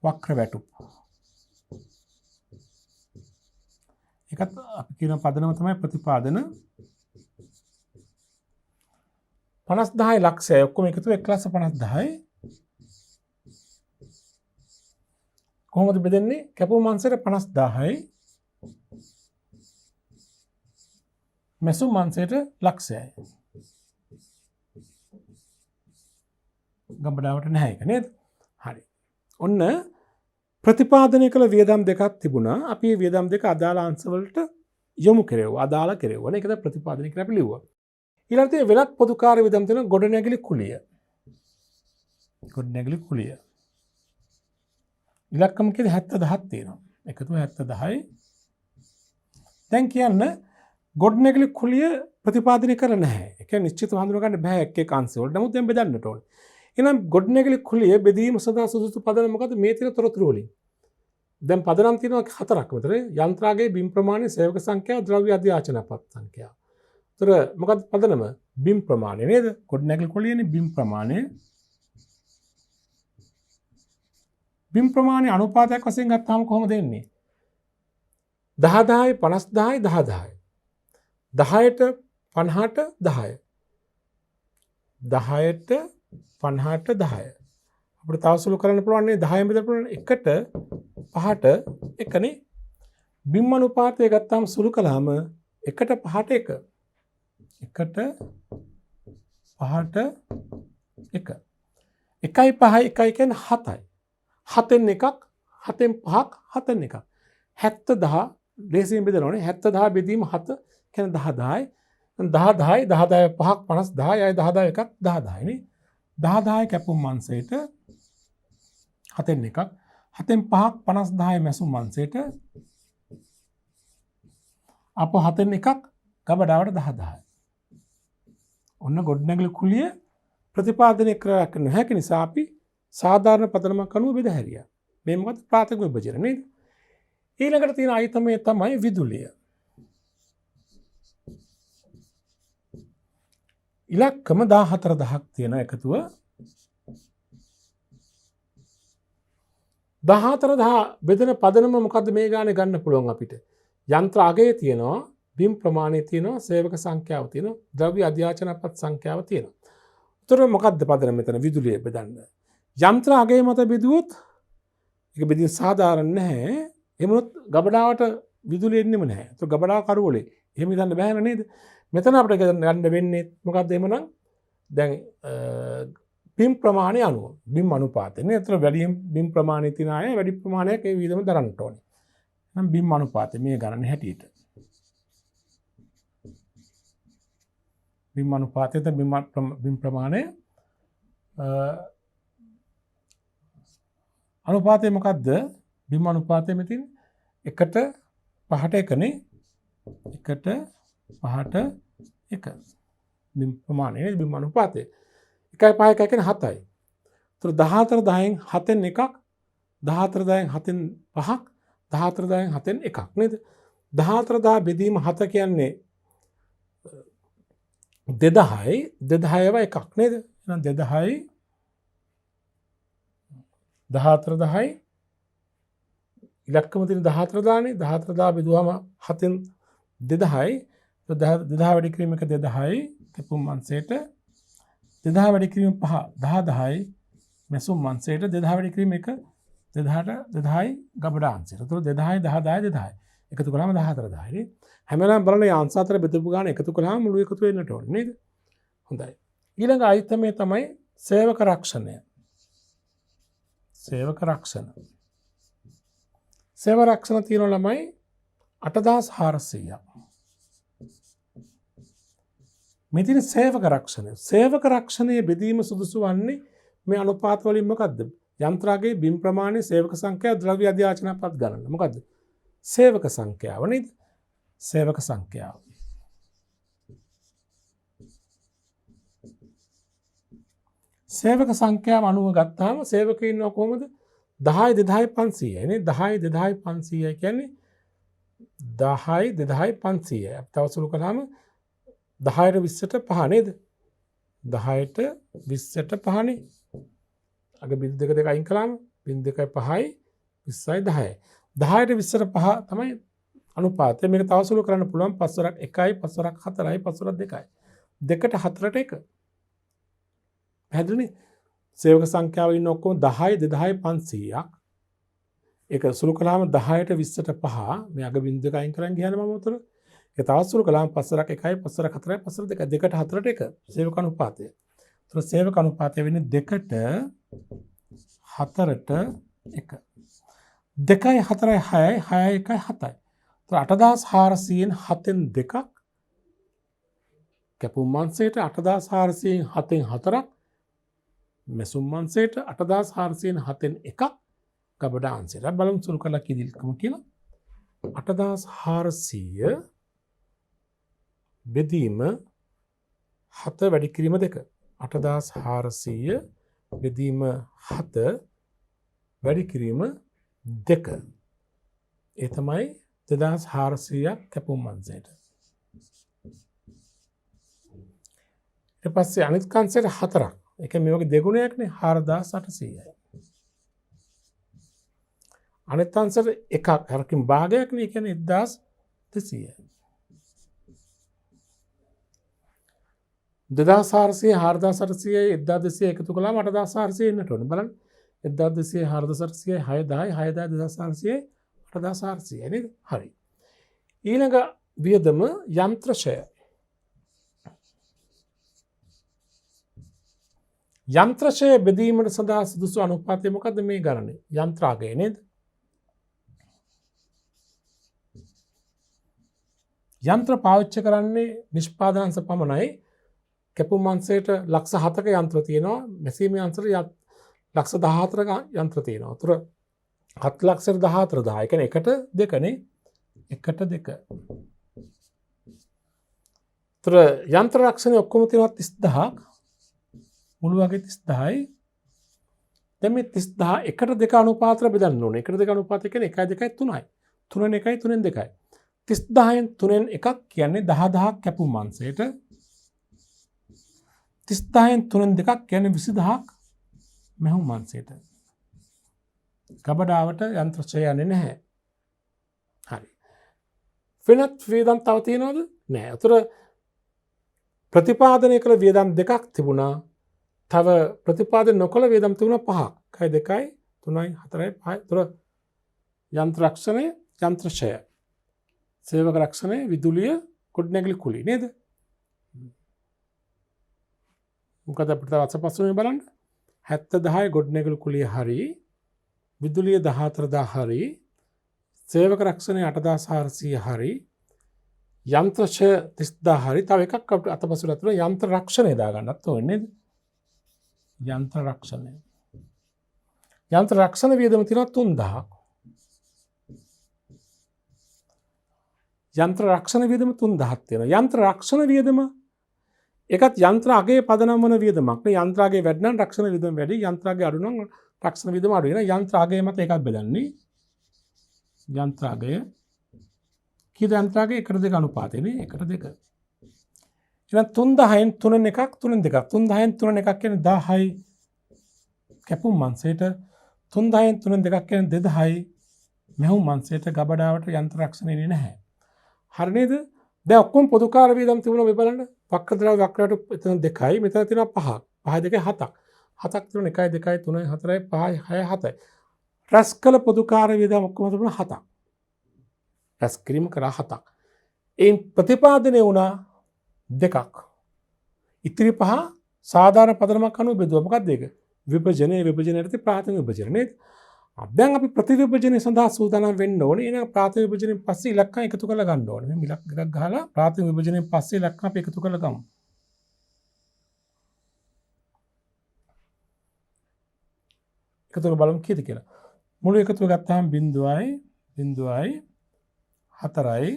වක්‍ර වැටුප්. ඒකත් අපි කියන පදනම තමයි ප්‍රතිපාදන 50000 ලක්ෂය ඔක්කොම එකතු 1,50,000යි. කොහොමද බෙදන්නේ? කැපුම් අංශයට 50000යි මැසුම් අංශයට ලක්ෂයයි. ගබඩාවට නැහැ ඒක නේද? හරි. ඔන්න ප්‍රතිපාදනය කළ වියදම් දෙකක් තිබුණා. අපි මේ වියදම් දෙක අදාළ අංශවලට යොමු කෙරෙව්වා. අදාළ කෙරෙව්වා. ඒකද ප්‍රතිපාදනය කියලා අපි ලිව්වා. ඊළඟට වෙනත් පොදුකාර්ය වියදම් තියෙන ගොඩනැගිලි කුලිය. ගොඩනැගිලි කුලිය. ඉලක්කම කීයද 70000ක් තියෙනවා. එකතුව 70000යි. දැන් කියන්න ගොඩනැගිලි කුලිය ප්‍රතිපාදනය කරලා නැහැ. ඒ කියන්නේ නිශ්චිතව හඳුනා ගන්න බෑ එක් එක් අංශ වලට. නමුත් දැන් බෙදන්නට ඕනේ. එහෙනම් ගොඩනැගිලි කුලිය බෙදීම සඳහා සුදුසු පදනම මොකද්ද? මේ තියෙන තොරතුරු වලින්. දැන් පදනම් තියෙනවා 4ක් විතර. යන්ත්‍රාගයේ බිම් ප්‍රමාණය, සේවක සංඛ්‍යාව, ද්‍රව්‍ය අධ්‍යාචනපත් සංඛ්‍යාව. ඒතර මොකද්ද පදනම? බිම් ප්‍රමාණය නේද? ගොඩනැගිලි කුලියනේ බිම් ප්‍රමාණය. බිම් ප්‍රමාණය අනුපාතයක් වශයෙන් ගත්තාම කොහොමද එන්නේ? 10000යි 50000යි 10000යි. 10ට 50ට 10. 10ට 50ට 10. අපිට තව සුළු කරන්න පුළුවන් නේ 10න් බෙදන්න පුළුවන් 1ට 5ට 1නේ. බිම් අනුපාතය ගත්තාම සුළු කළාම 1ට 5ට 1. 1ට 5ට 1. 1යි 5යි 1යි කියන්නේ 7යි. 7න් එකක් 7න් 5ක් 7න් එකක්. 70 ලේසියෙන් බෙදනවනේ 70000 බෙදීම 7 කියන්නේ 10000යි. 10000යි 10000 5ක් 50000යි අය 10000 එකක් 10000යි නේ. 10000යි කැපුම් අංශයට 7න් එකක් 7න් 5ක් 50000යි මැසුම් අංශයට අප 7න් එකක් ගබඩාවට 10000යි. ඔන්න ගොඩනැගිලි කුලිය ප්‍රතිපාදනය කරලා නොහැකි නිසා අපි සාධාරණ පදනමක් අනුව බෙද හැරියා. මේ මොකද ප්‍රාථමික විභජන නේද? ඊළඟට තියෙන අයිතමය තමයි විදුලිය. ඉලක්කම 14000ක් තියෙන එකතුව 14000 බෙදෙන පදනම මොකද්ද මේ ගානේ ගන්න පුළුවන් අපිට? යන්ත්‍ර අගය තියෙනවා, බිම් ප්‍රමාණය තියෙනවා, සේවක සංඛ්‍යාව තියෙනවා, ද්‍රව්‍ය අධ්‍යාචනපත් සංඛ්‍යාව තියෙනවා. උතර මොකද්ද පදනම මෙතන විදුලිය බෙදන්න? යන්ත්‍ර අගය මත බෙදුවොත් ඒක බෙදීම සාධාරණ නැහැ. එහෙමනොත් ගබඩාවට විදුලිය එන්නෙම නැහැ. ඒක ගබඩාව කරුවලේ. එහෙම හිතන්න බෑනේ නේද? මෙතන අපිට ගන්න වෙන්නේ මොකද්ද එහෙමනම්? දැන් බිම් ප්‍රමාණය අනුව බිම් අනුපාතය. නේ අතර වැඩි බිම් ප්‍රමාණය තියෙන අය වැඩි ප්‍රමාණයක් ඒ විදිහම දරන්න ඕනේ. නම් බිම් අනුපාතය මේ ගණන හැටියට. බිම් අනුපාතයට බිම් ප්‍රමාණය අනුපාතය මොකක්ද? බිම් අනුපාතය මෙතින් 1:5ට 1නේ. 1:5ට 1. බිම් ප්‍රමාණය බිම් අනුපාතය. 1:5 1 කියන්නේ 7යි. ඒතර 14 10න් 7න් එකක් 14 10න් 7න් 5ක් 14 10න් 7න් එකක් නේද? 14 10 බෙදීම 7 කියන්නේ 2000යි 2000ව එකක් නේද? එහෙනම් 2000යි 14 10යි ඉලක්කම තියෙන 14 දානේ 14 10 බෙදුවම 7න් 2000යි 2000 වැඩි කිරීම එක 2000යි කැපුම් අංශයට 2000 වැඩි කිරීම 5 10 10යි මැසුම් අංශයට 2000 වැඩි කිරීම එක 2000ට 2000යි ගබඩා අංශයට. ඒතකොට 2000යි 10 10 2000යි. එකතු කළාම 14 10යි. හැම වෙලාවෙම බලන්න මේ අංශ අතර බෙදපු ගාන එකතු කළාම මුළු එකතු වෙන්නට ඕනේ නේද? හොඳයි. ඊළඟ අයිතමේ තමයි සේවක රක්ෂණය. සේවක රක්ෂණ. සේවක රක්ෂණ තියෙන ළමයි 8400ක්. මෙතන සේවක රක්ෂණය. සේවක රක්ෂණයේ බෙදීම සුදුසු වන්නේ මේ අනුපාත වලින් මොකද්ද? යන්ත්‍රාගයේ බිම් ප්‍රමාණය සේවක සංඛ්‍යාව ද්‍රව්‍ය අධ්‍යාචනපත් ගණන. මොකද්ද? සේවක සංඛ්‍යාව නේද? සේවක සංඛ්‍යාව. සේවක සංඛ්‍යාව අනුව ගත්තාම සේවකයෝ ඉන්නවා කොහොමද? 10 2500යි නේ. 10 2500 කියන්නේ 10 2500යි. තව සුළු කළාම 10ට 20ට 5 නේද? 10ට 20ට 5නේ. අග බිඳු දෙක අයින් කළාම බිඳු 2යි 5යි 20යි 10යි. 10ට 20ට 5 තමයි අනුපාතය. මේක තව සුළු කරන්න පුළුවන් 5 වරක් 1යි 5 වරක් 4යි 5 වරක් 2යි. 2ට 4ට 1. පැහැදිලිනේ? සේවක සංඛ්‍යාව ඉන්න ඔක්කොම 10 2500ක්. ඒක සුළු කළාම 10ට 20ට 5 මේ අග බිඳු දෙක අයින් කරන් ගියානේ මම උතන. ඒක තව සුළු කළාම 5 වරක් 1යි 5 වරක් 4යි 5 වරක් 2යි 2ට 4ට 1. සේවක අනුපාතය. ඒතර සේවක අනුපාතය වෙන්නේ 2ට 4ට 1. 2යි 4යි 6යි 6යි 1යි 7යි. ඒතර 8400න් 7න් 2ක් කැපුම් අංශයට 8400න් 7න් 4ක් මැසුම් අංශයට 8400න් 7න් 1ක් ගබඩා අංශයට. බලමු සුළු කළා කිදිල්කම කියලා. 8400 බෙදීම 7 වැඩි කිරීම 2. 8400 බෙදීම 7 වැඩි කිරීම 2. ඒ තමයි 2400ක් කැපුම් අංශයට. ඊට පස්සේ අනිත් කංශයට 4ක්. ඒ කියන්නේ මේ වගේ දෙගුණයක්නේ 4800යි. අනිත් අංශයට එකක් හරකින් භාගයක්නේ. ඒ කියන්නේ 1200යි. 2400 4800යි 1200 එකතු කළාම 8400 එන්නට ඕනේ. බලන්න 1200 4800 610 610 2400 8400 නේද? හරි. ඊළඟ වියදම යන්ත්‍රශය. යන්ත්‍රශය බෙදීමට සඳහා සුදුසු අනුපාතය මොකද්ද මේ ගණනේ? යන්ත්‍රාගය නේද? යන්ත්‍ර පාවිච්චි කරන්නේ නිෂ්පාදනාංශ පමණයි. කැපුම් අංශයට ලක්ෂ 7ක යන්ත්‍ර තියෙනවා. මැසීමේ අංශයට ලක්ෂ 14ක යන්ත්‍ර තියෙනවා. උතර 7 ලක්ෂයට 14000. ඒ කියන්නේ 1ට 2 නේ. 1ට 2. උතර යන්ත්‍ර රක්ෂණය ඔක්කොම තියෙනවා 30000ක්. මුළු වගේ 30000යි. දැන් මේ 30000 1ට 2 අනුපාතර බෙදන්න ඕනේ. 1ට 2 අනුපාතය කියන්නේ 1යි 2යි 3යි. 3න් 1යි 3න් 2යි. 30000න් 3න් එකක් කියන්නේ 10000ක් කැපුම් අංශයට. 30000න් 3න් දෙකක් කියන්නේ 20000ක් මැහුම් අංශයට. ගබඩාවට යන්ත්‍රශය යන්නේ නැහැ. හරි. වෙනත් වියදම් තව තියෙනවද? නැහැ. ඒතර ප්‍රතිපාදනය කළ වියදම් දෙකක් තිබුණා. තව ප්‍රතිපාදනය නොකළ වියදම් තිබුණා 5ක්. 1යි 2යි 3යි 4යි 5යි. ඒතර යන්ත්‍ර රක්ෂණය, යන්ත්‍රශය, සේවක රක්ෂණය, විදුලිය, ගොඩනැගිලි කුලී නේද? මොකද අපිට තව අසපසුනේ බලන්න. 70,000 ගොඩනැගිලි කුලිය හරි විදුලිය 14,000 හරි සේවක රක්ෂණය 8,400 හරි යන්ත්‍රශය 30,000 හරි තව එකක් අපිට අතපසුලා තියෙනවා යන්ත්‍ර රක්ෂණය දාගන්නත් ඕනේ නේද? යන්ත්‍ර රක්ෂණය. යන්ත්‍ර රක්ෂණ වියදම තියෙනවා 3,000ක්. යන්ත්‍ර රක්ෂණ වියදම 3,000ක් තියෙනවා. යන්ත්‍ර රක්ෂණ වියදම ඒකත් යන්ත්‍ර අගයේ පදනම් වන වියදමක් නේ. යන්ත්‍ර අගයේ වැඩි නම් රක්ෂණ වියදම වැඩි. යන්ත්‍ර අගයේ අඩු නම් රක්ෂණ වියදම අඩු වෙනවා. යන්ත්‍ර අගය මත එකක් බෙදන්නේ. යන්ත්‍ර අගය කීයද යන්ත්‍ර අගය 1:2 අනුපාතේ නේ 1:2. එහෙනම් 3,1000න් 3න් එකක් 3න් දෙකක් 3,1000න් 3න් එකක් කියන්නේ 1000යි කැපුම් මංසයට 3,1000න් 3න් දෙකක් කියන්නේ 2,000යි මෙහුම් මංසයට ගබඩාවට යන්ත්‍ර රක්ෂණය එන්නේ නැහැ. හරි නේද? දැන් ඔක්කොම පොදුකාර වියදම් තිබුණා මේ බලන්න. වක්‍රද්‍රව්‍ය වක්‍රයට එතන 2යි මෙතන තියෙනවා 5ක්. 5 2 7ක්. 7ක් තියෙනවා 1 2 3 4 5 6 7යි. රැස් කළ පොදුකාර වියදම් ඔක්කොම තිබුණා 7ක්. රැස් කිරීම කරා 7ක්. එයින් ප්‍රතිපාදනය වුණා 2ක්. ඉතිරි 5 සාධාරණ පදනමක් අනුව බෙදුවා. මොකක්ද ඒක? විභජනයට ප්‍රාථමික විභජනය නේද? දැන් අපි ප්‍රතිවිභජනය සඳහා සූදානම් වෙන්න ඕනේ. එහෙනම් ප්‍රාථමික විභජනයෙන් පස්සේ ඉලක්කම් එකතු කරලා ගන්න ඕනේ. මේ ඉලක්ක එකක් ගහලා ප්‍රාථමික විභජනයෙන් පස්සේ ඉලක්කම් අපි එකතු කරලා ගමු. එකතු කරලා බලමු කීයද කියලා. මුළු එකතුව ගත්තාම 0යි 0යි 4යි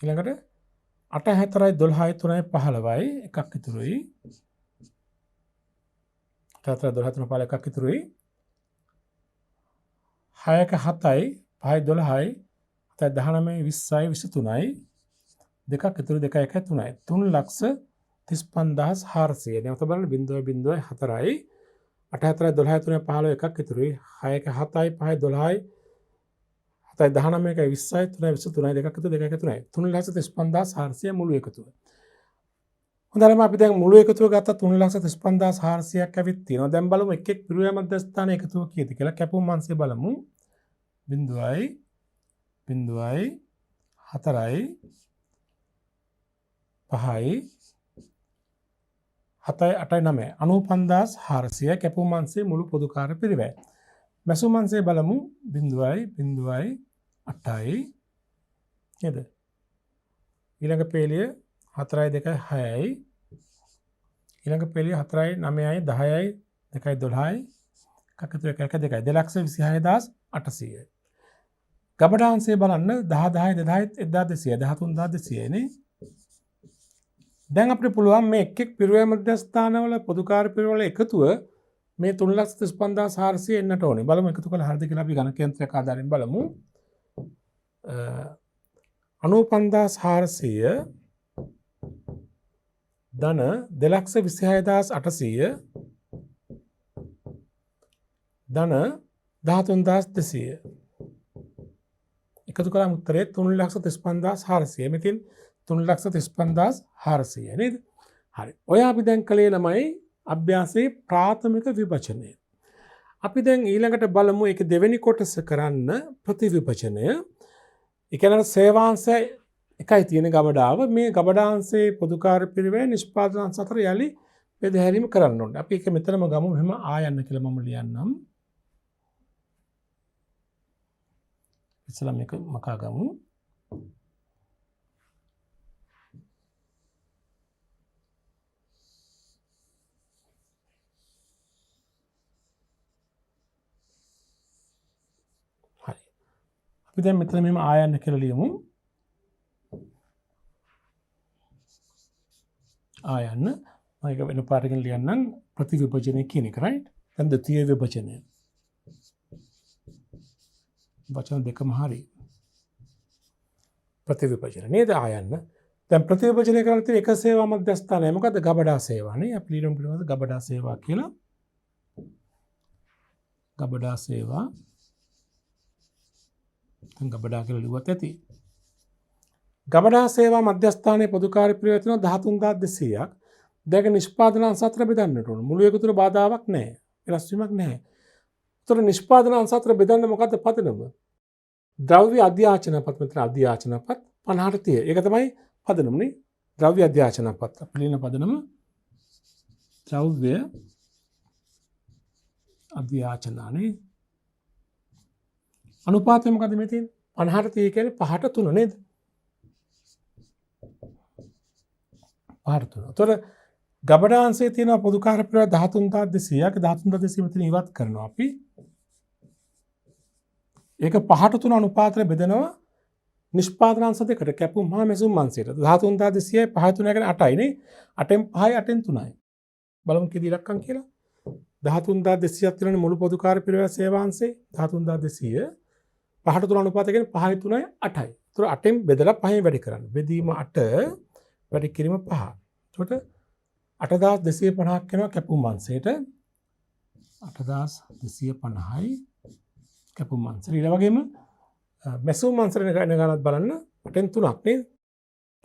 ඊළඟට 8 4යි 12යි 3යි 15යි එකක් ඉතුරුයි. 8 4 12 3 15 එකක් ඉතුරුයි. 6ක 7යි 5යි 12යි 7යි 19යි 20යි 23යි දෙකක් ඉතුරු 2යි 1යි 3යි 3,35,400. දැන් ඔතන බලන්න 0.4යි 8 4යි 12යි 3යි 15 එකක් ඉතුරුයි. 6ක 7යි 5යි 12යි 7යි 19යි 20යි 3යි 23යි දෙකක් ඉතුරු 2යි 1යි 3යි 3,35,400 මුළු එකතුව. හොඳටම අපි දැන් මුළු එකතුව ගත්තා 3,35,400ක් ඇවිත් තියෙනවා. දැන් බලමු එක් එක් පිරුවේ මැදස්ථාන එකතුව කීයද කියලා. කැපුම් අංශය බලමු. 0යි 0යි 4යි 5යි 7යි 8යි 9යි 95,400 කැපුම් අංශයේ මුළු පොදුකාර පිරිවැය. මැසුම් අංශය බලමු 0යි 0යි 8යි නේද? ඊළඟ පේලිය 4යි 2යි 6යි ඊළඟ පෙළිය 4යි 9යි 10යි 2යි 12යි එකක් ඉතුරු 1 2යි 2,26,800යි. ගබඩාංශය බලන්න 10 10 2,200 13,200 නේ. දැන් අපිට පුළුවන් මේ එක් එක් පිරුවේ මැදස්ථානවල පොදුකාර පිරුවල එකතුව මේ 3,35,400 එන්නට ඕනේ. බලමු එකතු කළා හරියද කියලා අපි ගණක යන්ත්‍රයක් ආධාරයෙන් බලමු. 95,400 ධන 2,26,800 ධන 13,200 එකතු කළාම උත්තරේ 3,35,400. මෙතින් 3,35,400 නේද? හරි. ඔය අපි දැන් කලේ ළමයි අභ්‍යාසයේ ප්‍රාථමික විභජනය. අපි දැන් ඊළඟට බලමු ඒක දෙවෙනි කොටස කරන්න ප්‍රතිවිභජනය. ඒ කියන්නේ සේවාංශය එකයි තියෙන ගබඩාව. මේ ගබඩාංශයේ පොදුකාර පිරිවැය නිෂ්පාදන අංශ අතර යලි බෙදහැරීම කරන්න ඕනේ. අපි ඒක මෙතනම ගමු. එහෙම ආයන්න කියලා මම ලියන්නම්. ඉස්සලා මේක මකා ගමු. හරි. අපි දැන් මෙතන මෙහෙම ආයන්න කියලා ලියමු. ආයන්න මම ඒක වෙන පාරකින් ලියන්නම් ප්‍රතිවිභජනය කියන එක right. දැන් ද්විතීය විභජනය. වචන දෙකම හරි. ප්‍රතිවිභජන නේද ආයන්න. දැන් ප්‍රතිවිභජනය කරලා තියෙන එක සේවා මධ්‍යස්ථානය මොකද්ද? ගබඩා සේවා නේ. අපි ලියමු පිළිවෙලට ගබඩා සේවා කියලා. ගබඩා සේවා. දැන් ගබඩා කියලා ලියුවත් ඇති. ගබඩා සේවා මධ්‍යස්ථානයේ පොදුකාර්ය පිරිවෙත තියෙනවා 13,200ක්. දැන් නිෂ්පාදන අංශ අතර බෙදන්නට ඕන. මුළු එකතුර බාධාවක් නැහැ. වෙනස් වීමක් නැහැ. ඒතර නිෂ්පාදන අංශ අතර බෙදන්න මොකද්ද පදනම? ද්‍රව්‍ය අධ්‍යාචනපත් මෙතන අධ්‍යාචනපත් 50ට 30. ඒක තමයි පදනම නේ. ද්‍රව්‍ය අධ්‍යාචනපත්. අපි ලියන පදනම ද්‍රව්‍ය අධ්‍යාචනානේ අනුපාතය මොකද මේ තියෙන්නේ 50ට 30 කියන්නේ 5ට 3 නේද 5ට 3. ඒතර ගබඩාංශයේ තියෙන පොදු කාර්ය පෙරවැය 13200ක් 13200 මෙතන ඉවත් කරනවා අපි ඒක 5ට 3 අනුපාතයට බෙදනවා නිෂ්පාදනාංශ දෙකට කැපුම් හා මැසුම් අංශයට 13200යි 5 3 කියන්නේ 8යි නේ 8න් 5යි 8න් 3යි බලමු කීයද ඉලක්කම් කියලා 13200ක් තියෙනනේ මුළු පොදු කාර්ය පෙරවැය සේවාංශේ 13200 5ට 3 අනුපාතය කියන්නේ 5යි 3යි 8යි. ඒතර 8න් බෙදලා 5න් වැඩි කරන්න. බෙදීම 8 වැඩි කිරීම 5. එතකොට 8250ක් වෙනවා කැපුම් අංශයට 8250යි කැපුම් අංශය. ඊළ වගේම මැසුම් අංශයට ගණන් ගන්නත් බලන්න 8න් 3ක් නේද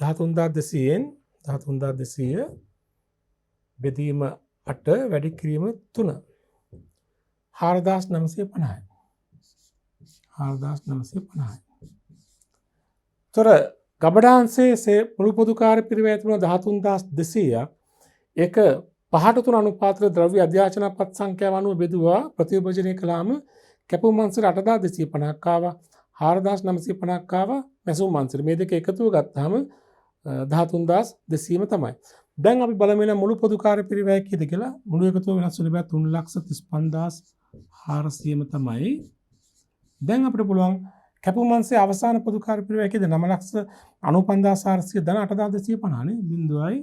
13200න් 13200 බෙදීම 8 වැඩි කිරීම 3 4950යි 4950යි. තොර ගබඩාංශයේ මුළු පොදු කාර්ය පිරිවැය තිබුණ 13200ක් ඒක 5ට 3 අනුපාතර ද්‍රව්‍ය අධ්‍යාචන පත් සංඛ්‍යාව අනුව බෙදුවා ප්‍රතිවිභජනය කළාම කැපුම් අංශයට 8250ක් ආවා 4950ක් ආවා මැසුම් අංශයට මේ දෙක එකතුව ගත්තාම 13200ම තමයි. දැන් අපි බලමු මුළු පොදු කාර්ය පිරිවැය කීයද කියලා මුළු එකතුව වෙනස් වෙන බෑ 335400ම තමයි. දැන් අපිට පුළුවන් කැපුම් අංශයේ අවසාන පොදු කාර්ය පිරිවැය කීයද 995400 ධන 8250 නේ 0යි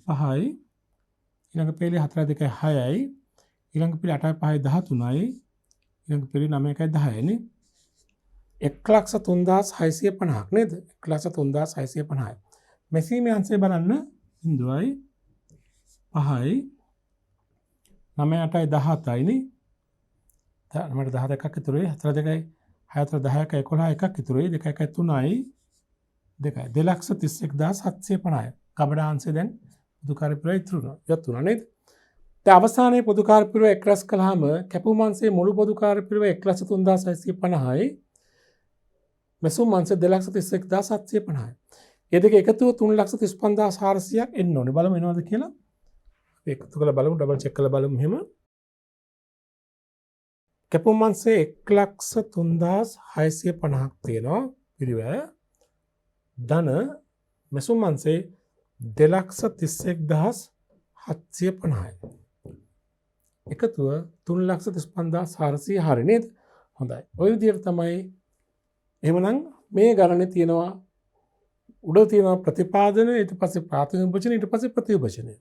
5යි ඊළඟ පෙළේ 4 2 6යි ඊළඟ පෙළේ 8 5 13යි ඊළඟ පෙළේ 9 1 10යි නේ 1,3650ක් නේද 1,3650යි මෙසීමේ අංශය බලන්න 0යි 5යි 9 8යි 17යි නේ 9ට 12ක් ඉතුරුයි 4 2යි 6 10ක 11 එකක් ඉතුරුයි 2 1 3යි 2යි 2,31,750යි ගබඩාංශය දැන් පොදු කාර්ය පිරිවැය ඉතුරුනා නේද? දැන් අවසානයේ පොදු කාර්ය පිරිවැය එක්රැස් කළාම කැපුම් අංශයේ මුළු පොදු කාර්ය පිරිවැය 1,3650යි මැසුම් අංශය 2,31,750යි. මේ දෙක එකතුව 3,35,400ක් එන්න ඕනේ. බලමු එනවද කියලා. එකතු කරලා බලමු ඩබල් චෙක් කරලා බලමු එහෙම. කැපුම් අංශයේ 1,03,650ක් තියෙනවා පිරිවැය. ධන මැසුම් අංශයේ 2,31,750යි. එකතුව 3,35,400 හරි නේද? හොඳයි. ওই විදිහට තමයි එහෙමනම් මේ ගණනේ තියෙනවා උඩ තියෙනවා ප්‍රතිපාදන ඊට පස්සේ ප්‍රාථමික විභජන ඊට පස්සේ ප්‍රතිවිභජනය.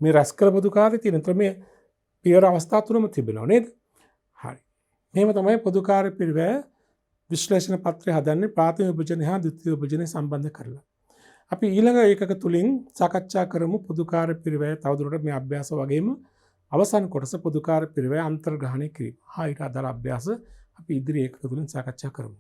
මේ රැස් කළ පොදු කාර්ය තියෙන ත්‍ර මේ පියවර අවස්ථා තුනම තිබෙනවා නේද? හරි. මේව තමයි පොදු කාර්ය පිරිවැය විශ්ලේෂණ පත්‍රය හදන්නේ ප්‍රාථමික විභජනය හා ද්විතීයික විභජනය සම්බන්ධ කරලා. අපි ඊළඟ ඒකක තුලින් සාකච්ඡා කරමු පොදු කාර්ය පිරිවැය තවදුරටත් මේ අභ්‍යාස වගේම අවසන් කොටස පොදු කාර්ය පිරිවැය අන්තර්ග්‍රහණය කිරීම. ඊට අදාළ අභ්‍යාස අපි ඉදිරි ඒකක තුලින් සාකච්ඡා කරමු.